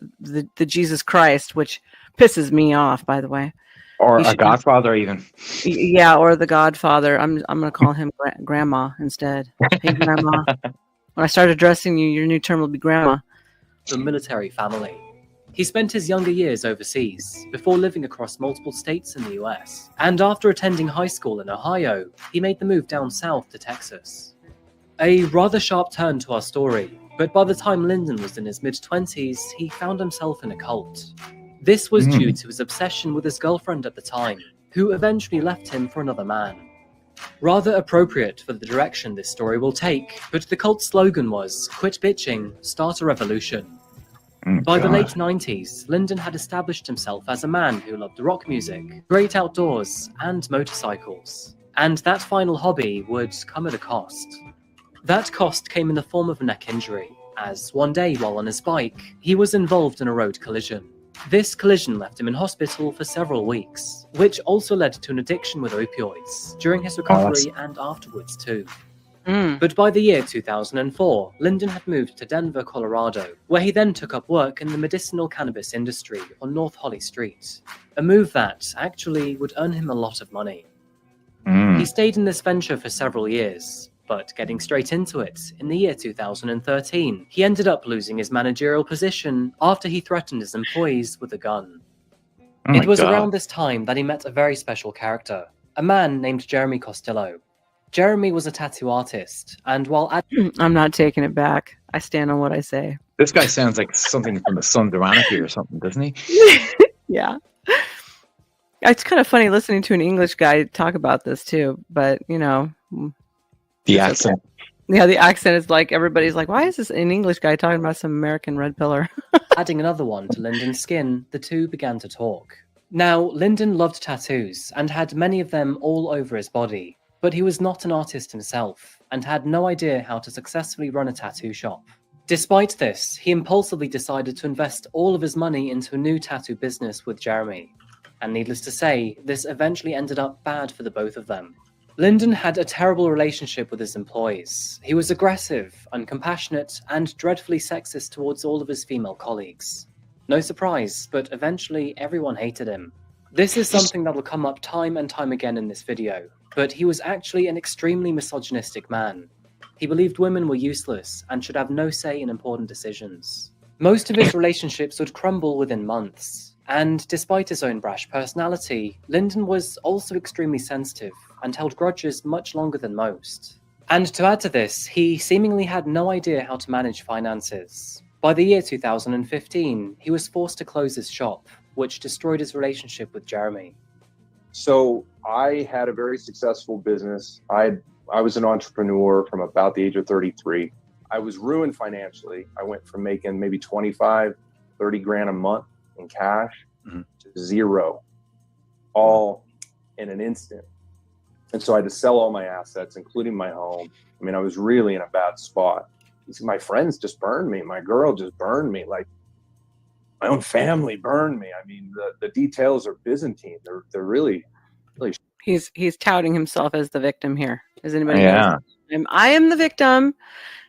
Jesus Christ, which pisses me off, by the way. Or a Godfather, even. Yeah, or the Godfather. I'm going to call him Grandma instead. Hey, Grandma. When I start addressing you, your new term will be Grandma. The military family. He spent his younger years overseas, before living across multiple states in the US. And after attending high school in Ohio, he made the move down south to Texas. A rather sharp turn to our story, but by the time Lyndon was in his mid-20s, he found himself in a cult. This was due to his obsession with his girlfriend at the time, who eventually left him for another man. Rather appropriate for the direction this story will take, but the cult's slogan was, "Quit bitching, start a revolution." By the late 90s, Lyndon had established himself as a man who loved rock music, great outdoors, and motorcycles. And that final hobby would come at a cost. That cost came in the form of a neck injury, as one day while on his bike, he was involved in a road collision. This collision left him in hospital for several weeks, which also led to an addiction with opioids during his recovery and afterwards too. But by the year 2004, Lyndon had moved to Denver, Colorado, where he then took up work in the medicinal cannabis industry on North Holly Street, a move that actually would earn him a lot of money. He stayed in this venture for several years, but getting straight into it, in the year 2013, he ended up losing his managerial position after he threatened his employees with a gun. It was around this time that he met a very special character, a man named Jeremy Costello. Jeremy was a tattoo artist, and while I'm not taking it back. I stand on what I say. This guy sounds like something from the Sons of Anarchy or something, doesn't he? Yeah. It's kind of funny listening to an English guy talk about this too, but The accent. Yeah, the accent is like, everybody's like, why is this an English guy talking about some American red pillar? adding another one to Lyndon's skin, the two began to talk. Now, Lyndon loved tattoos and had many of them all over his body, but he was not an artist himself and had no idea how to successfully run a tattoo shop. Despite this, he impulsively decided to invest all of his money into a new tattoo business with Jeremy. And needless to say, this eventually ended up bad for the both of them. Lyndon had a terrible relationship with his employees. He was aggressive, uncompassionate, and dreadfully sexist towards all of his female colleagues. No surprise, but eventually everyone hated him. This is something that will come up time and time again in this video, but he was actually an extremely misogynistic man. He believed women were useless and should have no say in important decisions. Most of his relationships would crumble within months, and despite his own brash personality, Lyndon was also extremely sensitive and held grudges much longer than most. And to add to this, he seemingly had no idea how to manage finances. By the year 2015, he was forced to close his shop, which destroyed his relationship with Jeremy. So I had a very successful business. I was an entrepreneur from about the age of 33. I was ruined financially. I went from making maybe 25, 30 grand a month in cash to zero, all in an instant. And so I had to sell all my assets, including my home. I mean, I was really in a bad spot. My friends just burned me. My girl just burned me. Like, my own family burned me. I mean, the details are Byzantine. They're really. He's touting himself as the victim here. Is anybody? Yeah. I am the victim,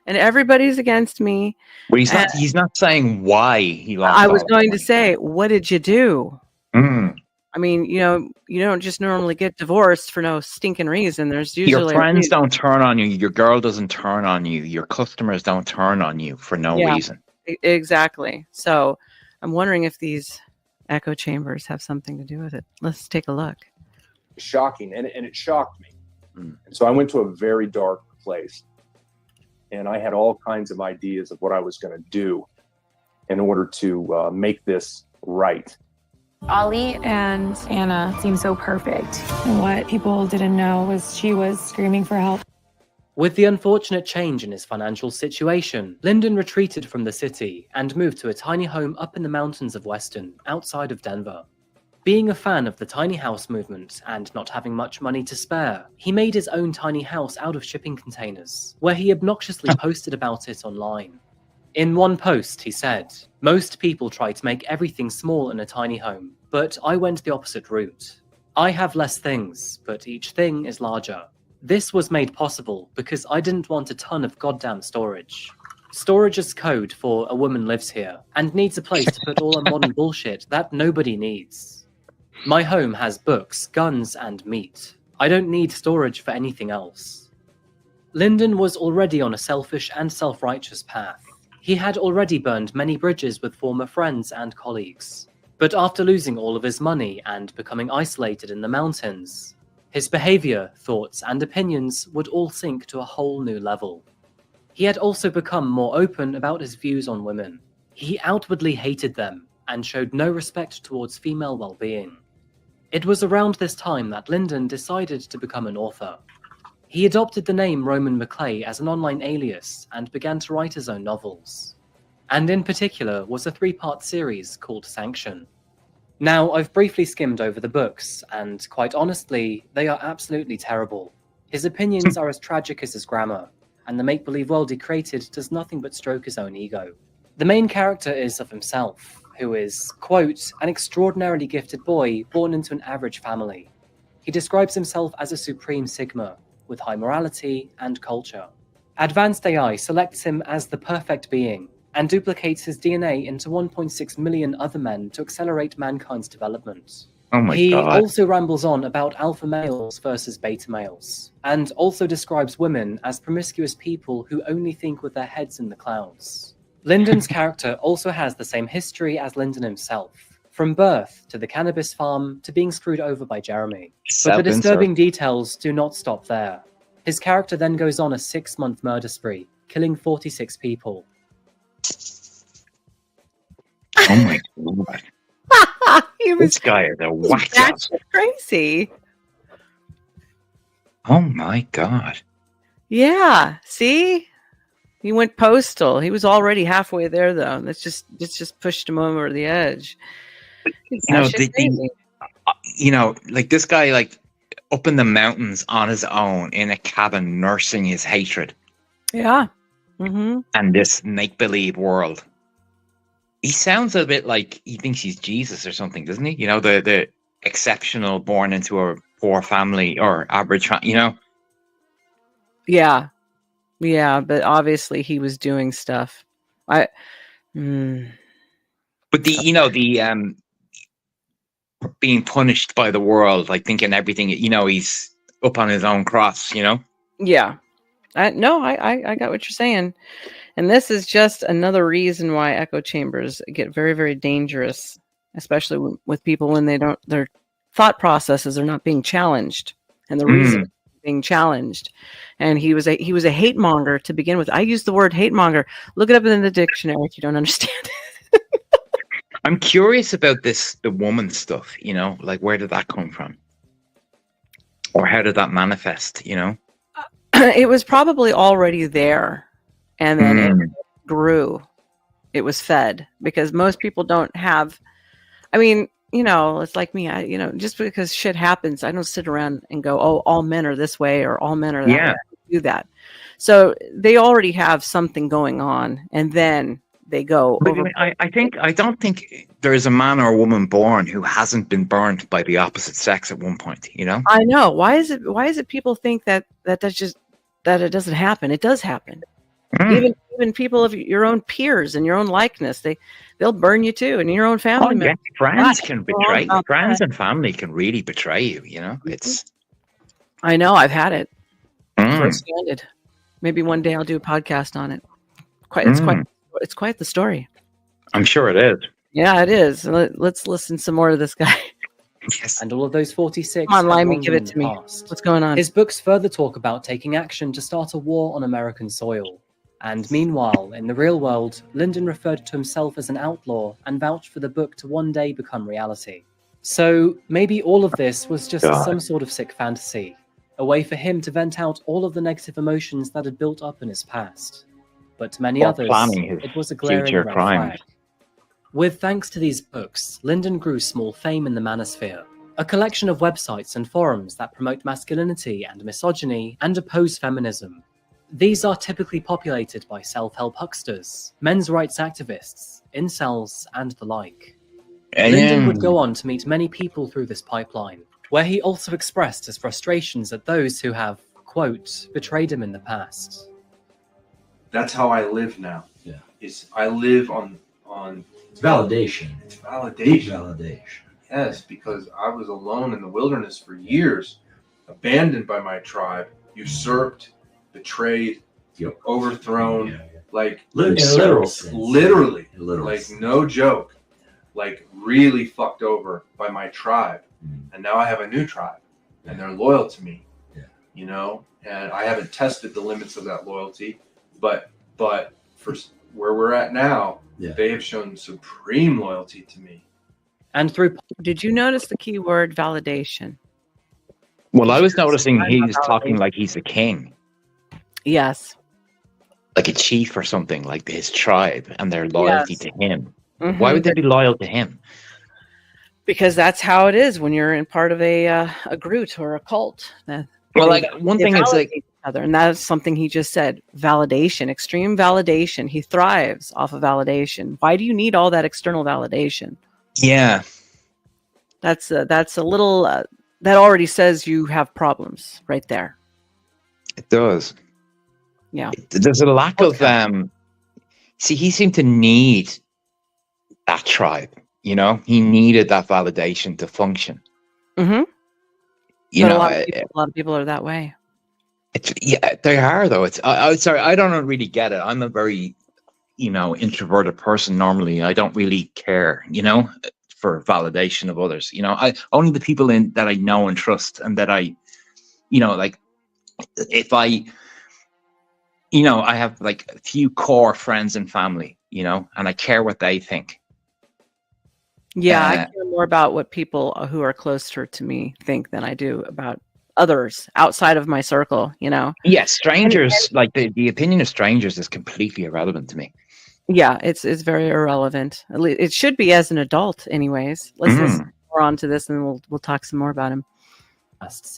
and everybody's against me. Well, he's not saying why he lost. I was going to say, what did you do? Mm. I mean, you don't just normally get divorced for no stinking reason. There's usually your friends don't turn on you. Your girl doesn't turn on you. Your customers don't turn on you for no reason. Exactly. So I'm wondering if these echo chambers have something to do with it. Let's take a look. Shocking, and it shocked me. And so I went to a very dark place, and I had all kinds of ideas of what I was going to do in order to make this right. Ollie and Anna seemed so perfect. And what people didn't know was she was screaming for help. With the unfortunate change in his financial situation, Lyndon retreated from the city and moved to a tiny home up in the mountains of Weston, outside of Denver. Being a fan of the tiny house movement and not having much money to spare, he made his own tiny house out of shipping containers, where he obnoxiously posted about it online. In one post, he said, "Most people try to make everything small in a tiny home, but I went the opposite route. I have less things, but each thing is larger. This was made possible because I didn't want a ton of goddamn storage. Storage is code for a woman lives here and needs a place to put all her modern bullshit that nobody needs. My home has books, guns, and meat. I don't need storage for anything else." Lyndon was already on a selfish and self-righteous path. He had already burned many bridges with former friends and colleagues. But after losing all of his money and becoming isolated in the mountains, his behavior, thoughts, and opinions would all sink to a whole new level. He had also become more open about his views on women. He outwardly hated them and showed no respect towards female well-being. It was around this time that Lyndon decided to become an author. He adopted the name Roman McClay as an online alias and began to write his own novels. And in particular was a 3-part series called Sanction. Now, I've briefly skimmed over the books, and quite honestly, they are absolutely terrible. His opinions are as tragic as his grammar, and the make-believe world he created does nothing but stroke his own ego. The main character is of himself, who is, quote, an extraordinarily gifted boy born into an average family. He describes himself as a supreme sigma, with high morality and culture. Advanced AI selects him as the perfect being, and duplicates his DNA into 1.6 million other men to accelerate mankind's development. Oh my He God. also rambles on about alpha males versus beta males, and also describes women as promiscuous people who only think with their heads in the clouds. Lyndon's character also has the same history as Lyndon himself, from birth to the cannabis farm to being screwed over by Jeremy. But the disturbing details do not stop there. His character then goes on a 6-month murder spree, killing 46 people. Oh my God. This guy is a whack job. That's crazy. Oh my God. Yeah. See? He went postal. He was already halfway there, though. That's just pushed him over the edge. Like this guy, like up in the mountains on his own in a cabin, nursing his hatred. Yeah. Mm-hmm. And this make-believe world. He sounds a bit like he thinks he's Jesus or something, doesn't he? You know, the exceptional, born into a poor family or average, Yeah. Yeah, but obviously he was doing stuff. But the being punished by the world, like thinking everything, he's up on his own cross, Yeah. I got what you're saying. And this is just another reason why echo chambers get very, very dangerous, especially with people when their thought processes are not being challenged, and the reason being challenged. And he was a hate monger to begin with. I use the word hate monger. Look it up in the dictionary if you don't understand. I'm curious about the woman stuff, like where did that come from? Or how did that manifest, It was probably already there, and then it grew. It was fed, because most people don't have, I mean, it's like me. Just because shit happens, I don't sit around and go, "Oh, all men are this way," or "All men are that way." I don't do that. So they already have something going on, and then they go. But I don't think there is a man or a woman born who hasn't been burned by the opposite sex at one point. I know. Why is it people think that it doesn't happen? It does happen. Even people of your own peers and your own likeness, they'll burn you too, and your own family members. Friends can betray you. Friends and family can really betray you. It's. I know. I've had it first-handed. Maybe one day I'll do a podcast on it. It's quite the story. I'm sure it is. Yeah, it is. Let's listen some more to this guy. Yes. And all of those 46. Come on, Limey, give it to me. What's going on? His books further talk about taking action to start a war on American soil. And meanwhile, in the real world, Lyndon referred to himself as an outlaw and vouched for the book to one day become reality. So maybe all of this was just some sort of sick fantasy, a way for him to vent out all of the negative emotions that had built up in his past. But to many others, it was a glaring red flag. With thanks to these books, Lyndon grew small fame in the manosphere, a collection of websites and forums that promote masculinity and misogyny and oppose feminism. These are typically populated by self-help hucksters, men's rights activists, incels, and the like. Lyndon would go on to meet many people through this pipeline, where he also expressed his frustrations at those who have, quote, betrayed him in the past. That's how I live now. Yeah. I live on it's validation. It's validation. Validation. Yes, because I was alone in the wilderness for years, abandoned by my tribe, usurped, betrayed, overthrown, like literally, like no joke, like really fucked over by my tribe. And now I have a new tribe, and they're loyal to me. And I haven't tested the limits of that loyalty, but for where we're at now, they have shown supreme loyalty to me. And did you notice the key word validation? Well, I was noticing he's talking like he's a king. Yes. Like a chief or something, like his tribe and their loyalty to him. Why would they be loyal to him? Because that's how it is when you're in part of a Groot or a cult. Well, like one thing is like, and that's something he just said: validation, extreme validation. He thrives off of validation. Why do you need all that external validation? Yeah, that's a little that already says you have problems right there. It does. Yeah, there's a lack of see, he seemed to need that tribe. He needed that validation to function. Mm-hmm. A lot of people are that way. They are though. Sorry, I don't really get it. I'm a very, introverted person normally. I don't really care, for validation of others. I only the people that I know and trust, and that I, like, if I, I have like a few core friends and family, and I care what they think. Yeah, I care more about what people who are closer to me think than I do about others outside of my circle, Yes, strangers, like the opinion of strangers is completely irrelevant to me. Yeah, it's very irrelevant. It should be as an adult anyways. Let's listen more on to this, and we'll talk some more about him.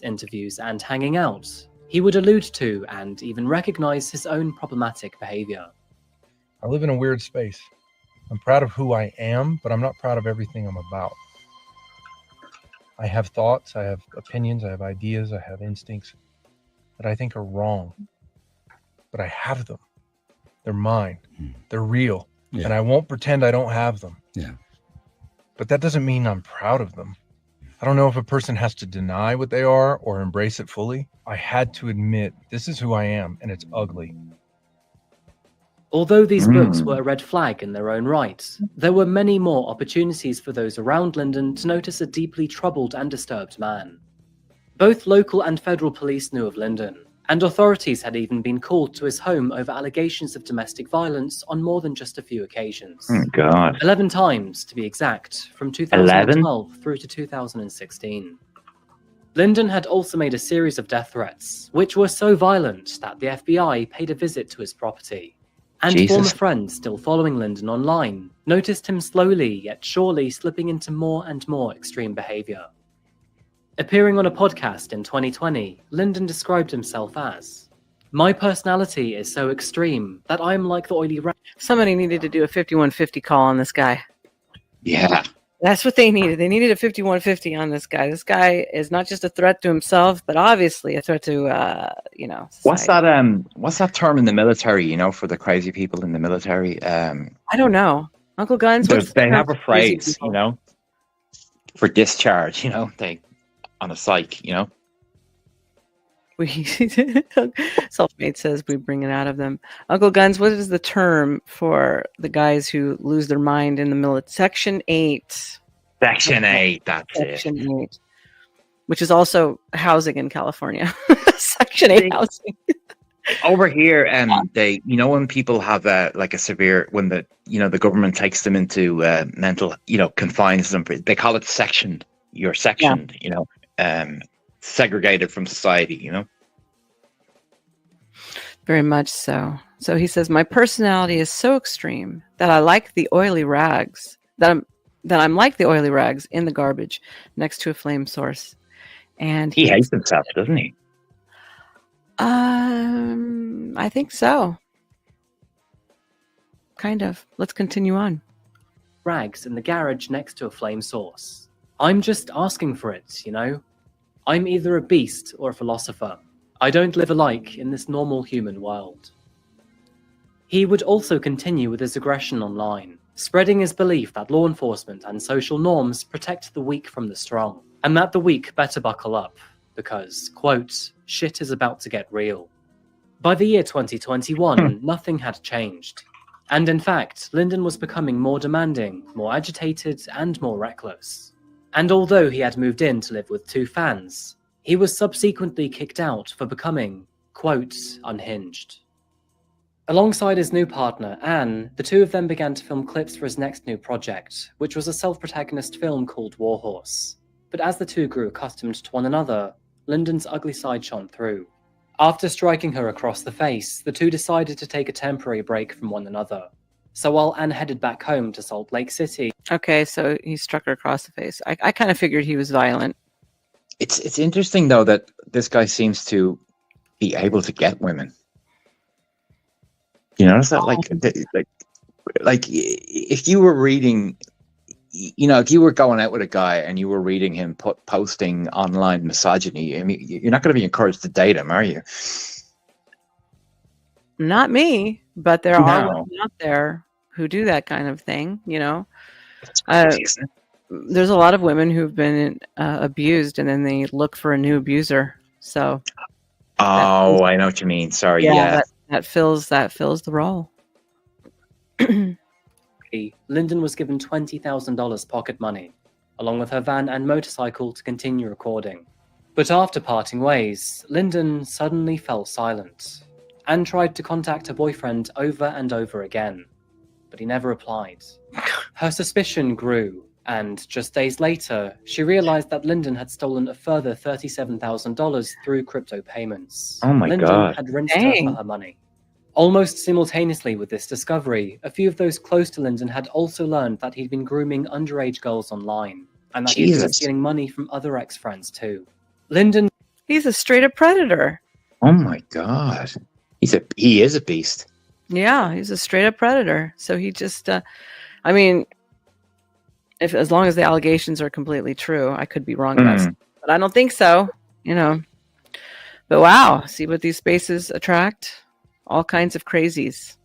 Interviews and hanging out, he would allude to and even recognize his own problematic behavior. I live in a weird space. I'm proud of who I am, but I'm not proud of everything I'm about. I have thoughts, I have opinions, I have ideas, I have instincts that I think are wrong. But I have them. They're mine. They're real. Yeah. And I won't pretend I don't have them. Yeah. But that doesn't mean I'm proud of them. I don't know if a person has to deny what they are or embrace it fully. I had to admit, this is who I am, and it's ugly. Although these books were a red flag in their own right, there were many more opportunities for those around Lyndon to notice a deeply troubled and disturbed man. Both local and federal police knew of Lyndon, and authorities had even been called to his home over allegations of domestic violence on more than just a few occasions. Oh, God. 11 times, to be exact, from 2012 through to 2016. Lyndon had also made a series of death threats, which were so violent that the FBI paid a visit to his property. And former friends still following Lyndon online noticed him slowly yet surely slipping into more and more extreme behavior. Appearing on a podcast in 2020, Lyndon described himself as, "My personality is so extreme that I'm like the oily rat." Somebody needed to do a 5150 call on this guy. Yeah. That's what they needed. They needed a 5150 on this guy. This guy is not just a threat to himself, but obviously a threat to, society. What's that term in the military, for the crazy people in the military? I don't know. Uncle Guns? They have a phrase, for discharge, they on a psych, Selfmade says we bring it out of them. Uncle Guns, what is the term for the guys who lose their mind in the military? Section 8. Section 8, that's Section 8. Which is also housing in California. Section 8 housing. Over here, they, when people have a severe, when the government takes them into mental, confines them, they call it sectioned. You're sectioned, segregated from society, Very much so. So he says, my personality is so extreme that I like the oily rags, that I'm like the oily rags in the garbage next to a flame source. And he hates himself, doesn't he? I think so. Kind of. Let's continue on. Rags in the garage next to a flame source. I'm just asking for it, I'm either a beast or a philosopher. I don't live alike in this normal human world. He would also continue with his aggression online, spreading his belief that law enforcement and social norms protect the weak from the strong, and that the weak better buckle up, because, quote, shit is about to get real. By the year 2021, nothing had changed. And in fact, Lyndon was becoming more demanding, more agitated, and more reckless. And although he had moved in to live with 2 fans, he was subsequently kicked out for becoming, quote, unhinged. Alongside his new partner, Anne, the two of them began to film clips for his next new project, which was a self-protagonist film called Warhorse. But as the two grew accustomed to one another, Lyndon's ugly side shone through. After striking her across the face, the two decided to take a temporary break from one another. So while Anne headed back home to Salt Lake City... Okay, so he struck her across the face. I kind of figured he was violent. It's interesting, though, that this guy seems to be able to get women. You notice that? Like if you were reading... if you were going out with a guy and you were reading him posting online misogyny, I mean, you're not going to be encouraged to date him, are you? Not me, but there are women out there who do that kind of thing, That's crazy, isn't it? There's a lot of women who've been abused and then they look for a new abuser. So. Oh, I know what you mean. Sorry. Yeah. That fills the role. Lyndon was given $20,000 pocket money, along with her van and motorcycle to continue recording. But after parting ways, Lyndon suddenly fell silent and tried to contact her boyfriend over and over again, but he never replied. Her suspicion grew, and just days later, she realized that Lyndon had stolen a further $37,000 through crypto payments. Oh my Lyndon God. had rinsed her for her money. Almost simultaneously with this discovery, a few of those close to Lyndon had also learned that he'd been grooming underage girls online, and that he'd been stealing money from other ex-friends too. Lyndon... He's a straight-up predator. Oh my God. He is a beast. Yeah, he's a straight-up predator. So he just... as long as the allegations are completely true. I could be wrong about stuff, but I don't think so. But wow, see what these spaces attract? All kinds of crazies.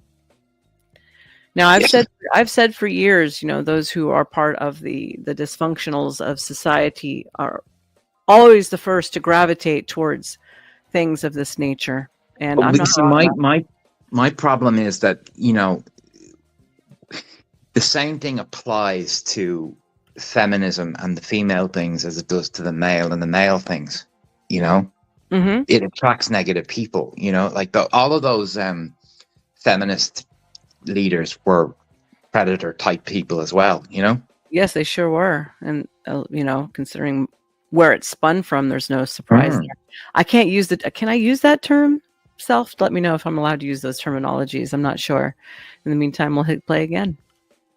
Now, I've said for years, those who are part of the dysfunctionals of society are always the first to gravitate towards things of this nature. And I'm not my problem is that the same thing applies to feminism and the female things as it does to the male and the male things. It attracts negative people. Like all of those feminist leaders were predator type people as well. Yes, they sure were, and considering where it spun from, there's no surprise there. I can't use can I use that term? Self, let me know if I'm allowed to use those terminologies. I'm not sure. In the meantime, we'll hit play again.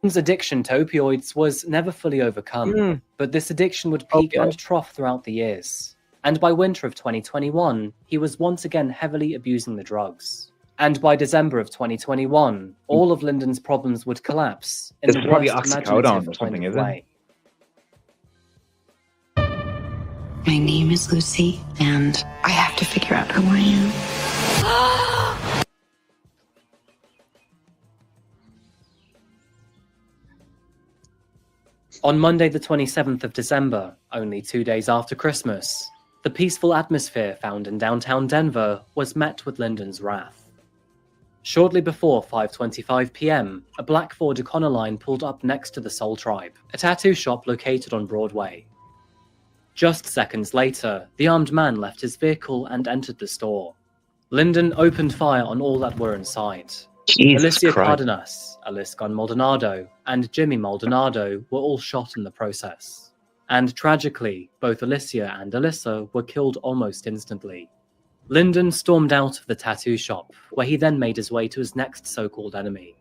His addiction to opioids was never fully overcome, but this addiction would peak and trough throughout the years. And by winter of 2021, he was once again heavily abusing the drugs. And by December of 2021, all of Lyndon's problems would collapse in the probably worst oxycodone imaginative or something, kind of is it? way. My name is Lucy, and I have to figure out who I am. On Monday the 27th of December, only 2 days after Christmas, the peaceful atmosphere found in downtown Denver was met with Lyndon's wrath. Shortly before 5:25 p.m., a black Ford Econoline pulled up next to the Soul Tribe, a tattoo shop located on Broadway. Just seconds later, the armed man left his vehicle and entered the store. Lyndon opened fire on all that were inside. Alicia Cardenas, Aliscon Maldonado, and Jimmy Maldonado were all shot in the process. And tragically, both Alicia and Alyssa were killed almost instantly. Lyndon stormed out of the tattoo shop, where he then made his way to his next so-called enemy.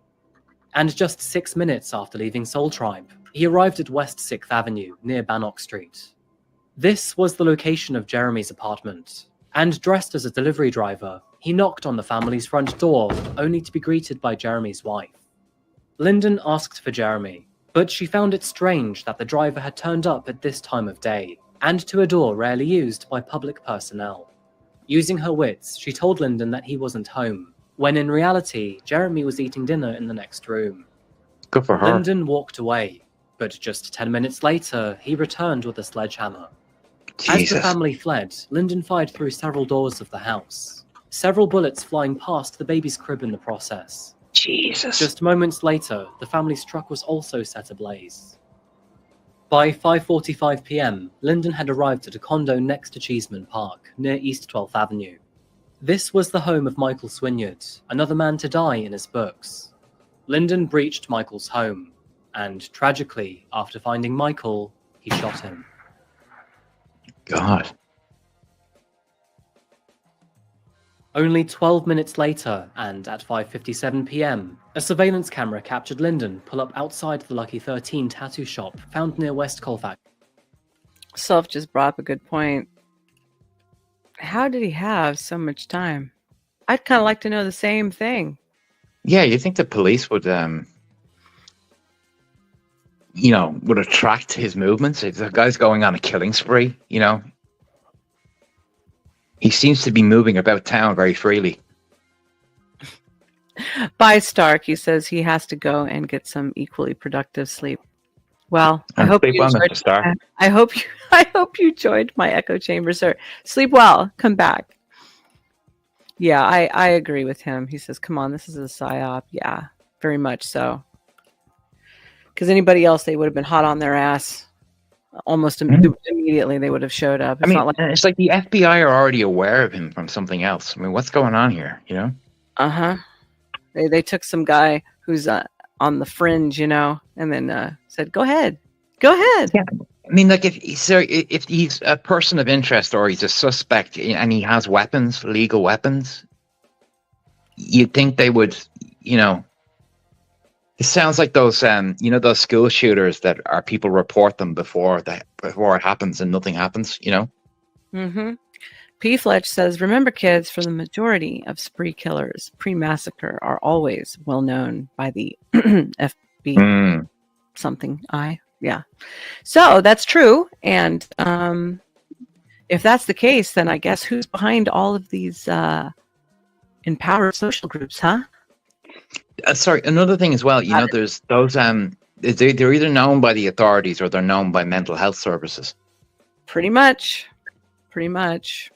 And just 6 minutes after leaving Soul Tribe, he arrived at West 6th Avenue, near Bannock Street. This was the location of Jeremy's apartment, and dressed as a delivery driver, he knocked on the family's front door, only to be greeted by Jeremy's wife. Lyndon asked for Jeremy, but she found it strange that the driver had turned up at this time of day, and to a door rarely used by public personnel. Using her wits, she told Lyndon that he wasn't home, when in reality, Jeremy was eating dinner in the next room. Good for her. Lyndon walked away, but just 10 minutes later, he returned with a sledgehammer. As the family fled, Lyndon fired through several doors of the house, several bullets flying past the baby's crib in the process. Jesus. Just moments later, the family's truck was also set ablaze. By 5:45 p.m., Lyndon had arrived at a condo next to Cheeseman Park, near East 12th Avenue. This was the home of Michael Swinyard, another man to die in his books. Lyndon breached Michael's home, and tragically, after finding Michael, he shot him. God. Only 12 minutes later, and at 5:57 p.m., a surveillance camera captured Lyndon pull up outside the Lucky 13 tattoo shop found near West Colfax. Self just brought up a good point. How did he have so much time? I'd kind of like to know the same thing. Yeah, you think the police would, would attract his movements? If the guy's going on a killing spree, he seems to be moving about town very freely. By Stark, he says he has to go and get some equally productive sleep. Well, I hope you enjoyed my echo chamber, sir. Sleep well. Come back. Yeah, I agree with him. He says, come on, this is a psyop. Yeah, very much so. Because anybody else, they would have been hot on their ass. Almost immediately, they would have showed up. It's like the FBI are already aware of him from something else. I mean, what's going on here, Uh-huh. They took some guy who's on the fringe, and then said, go ahead. Go ahead. Yeah. I mean, like, if he's a person of interest or he's a suspect and he has weapons, legal weapons, you'd think they would, it sounds like those, those school shooters that are people report them before it happens and nothing happens, Mm-hmm. P. Fletch says, remember, kids, for the majority of spree killers, pre-massacre are always well known by the FB something I. Yeah. So that's true. And if that's the case, then I guess who's behind all of these empowered social groups, huh? Sorry, another thing as well. You know, there's those. They're either known by the authorities or they're known by mental health services. Pretty much. Pretty much.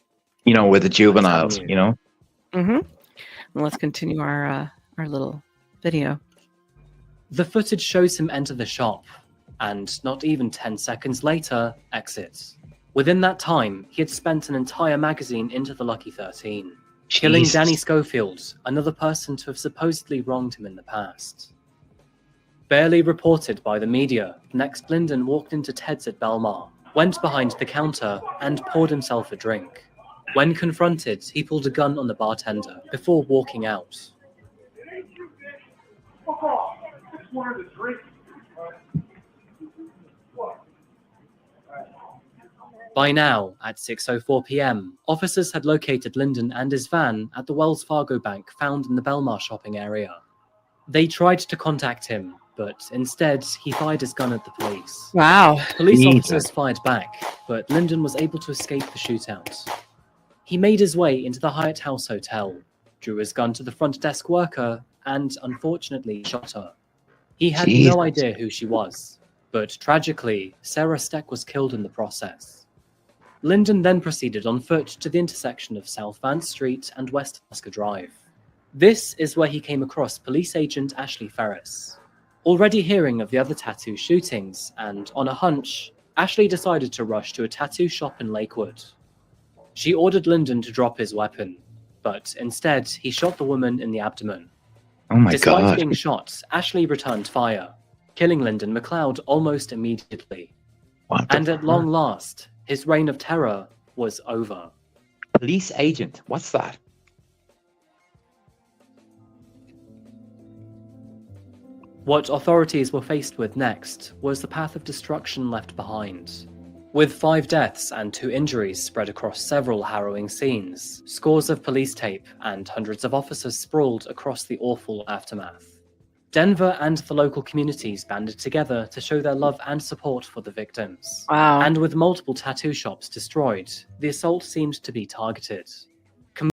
You know, with the juveniles. You know. Mm-hmm. Well, let's continue our little video. The footage shows him enter the shop, and not even 10 seconds later, exit. Within that time, he had spent an entire magazine into the Lucky 13, killing Jesus. Danny Schofield, another person to have supposedly wronged him in the past. Barely reported by the media, next Lyndon walked into Ted's at Belmar, went behind the counter, and poured himself a drink. When confronted, he pulled a gun on the bartender before walking out. By now, at 6:04 p.m., officers had located Lyndon and his van at the Wells Fargo bank found in the Belmar shopping area. They tried to contact him, but instead, he fired his gun at the police. Wow. Police officers fired back, but Lyndon was able to escape the shootout. He made his way into the Hyatt House Hotel, drew his gun to the front desk worker, and unfortunately shot her. He had no idea who she was, but tragically, Sarah Steck was killed in the process. Lyndon then proceeded on foot to the intersection of South Vance Street and West Alaska Drive. This is where he came across police agent Ashley Ferris. Already hearing of the other tattoo shootings, and on a hunch, Ashley decided to rush to a tattoo shop in Lakewood. She ordered Lyndon to drop his weapon, but instead he shot the woman in the abdomen. Oh my Despite God. being shot, Ashley returned fire, killing Lyndon McLeod almost immediately. And at long last, his reign of terror was over. Police agent, what's that? What authorities were faced with next was the path of destruction left behind. With 5 deaths and 2 injuries spread across several harrowing scenes, scores of police tape, and hundreds of officers sprawled across the awful aftermath. Denver and the local communities banded together to show their love and support for the victims. Wow. And with multiple tattoo shops destroyed, the assault seemed to be targeted.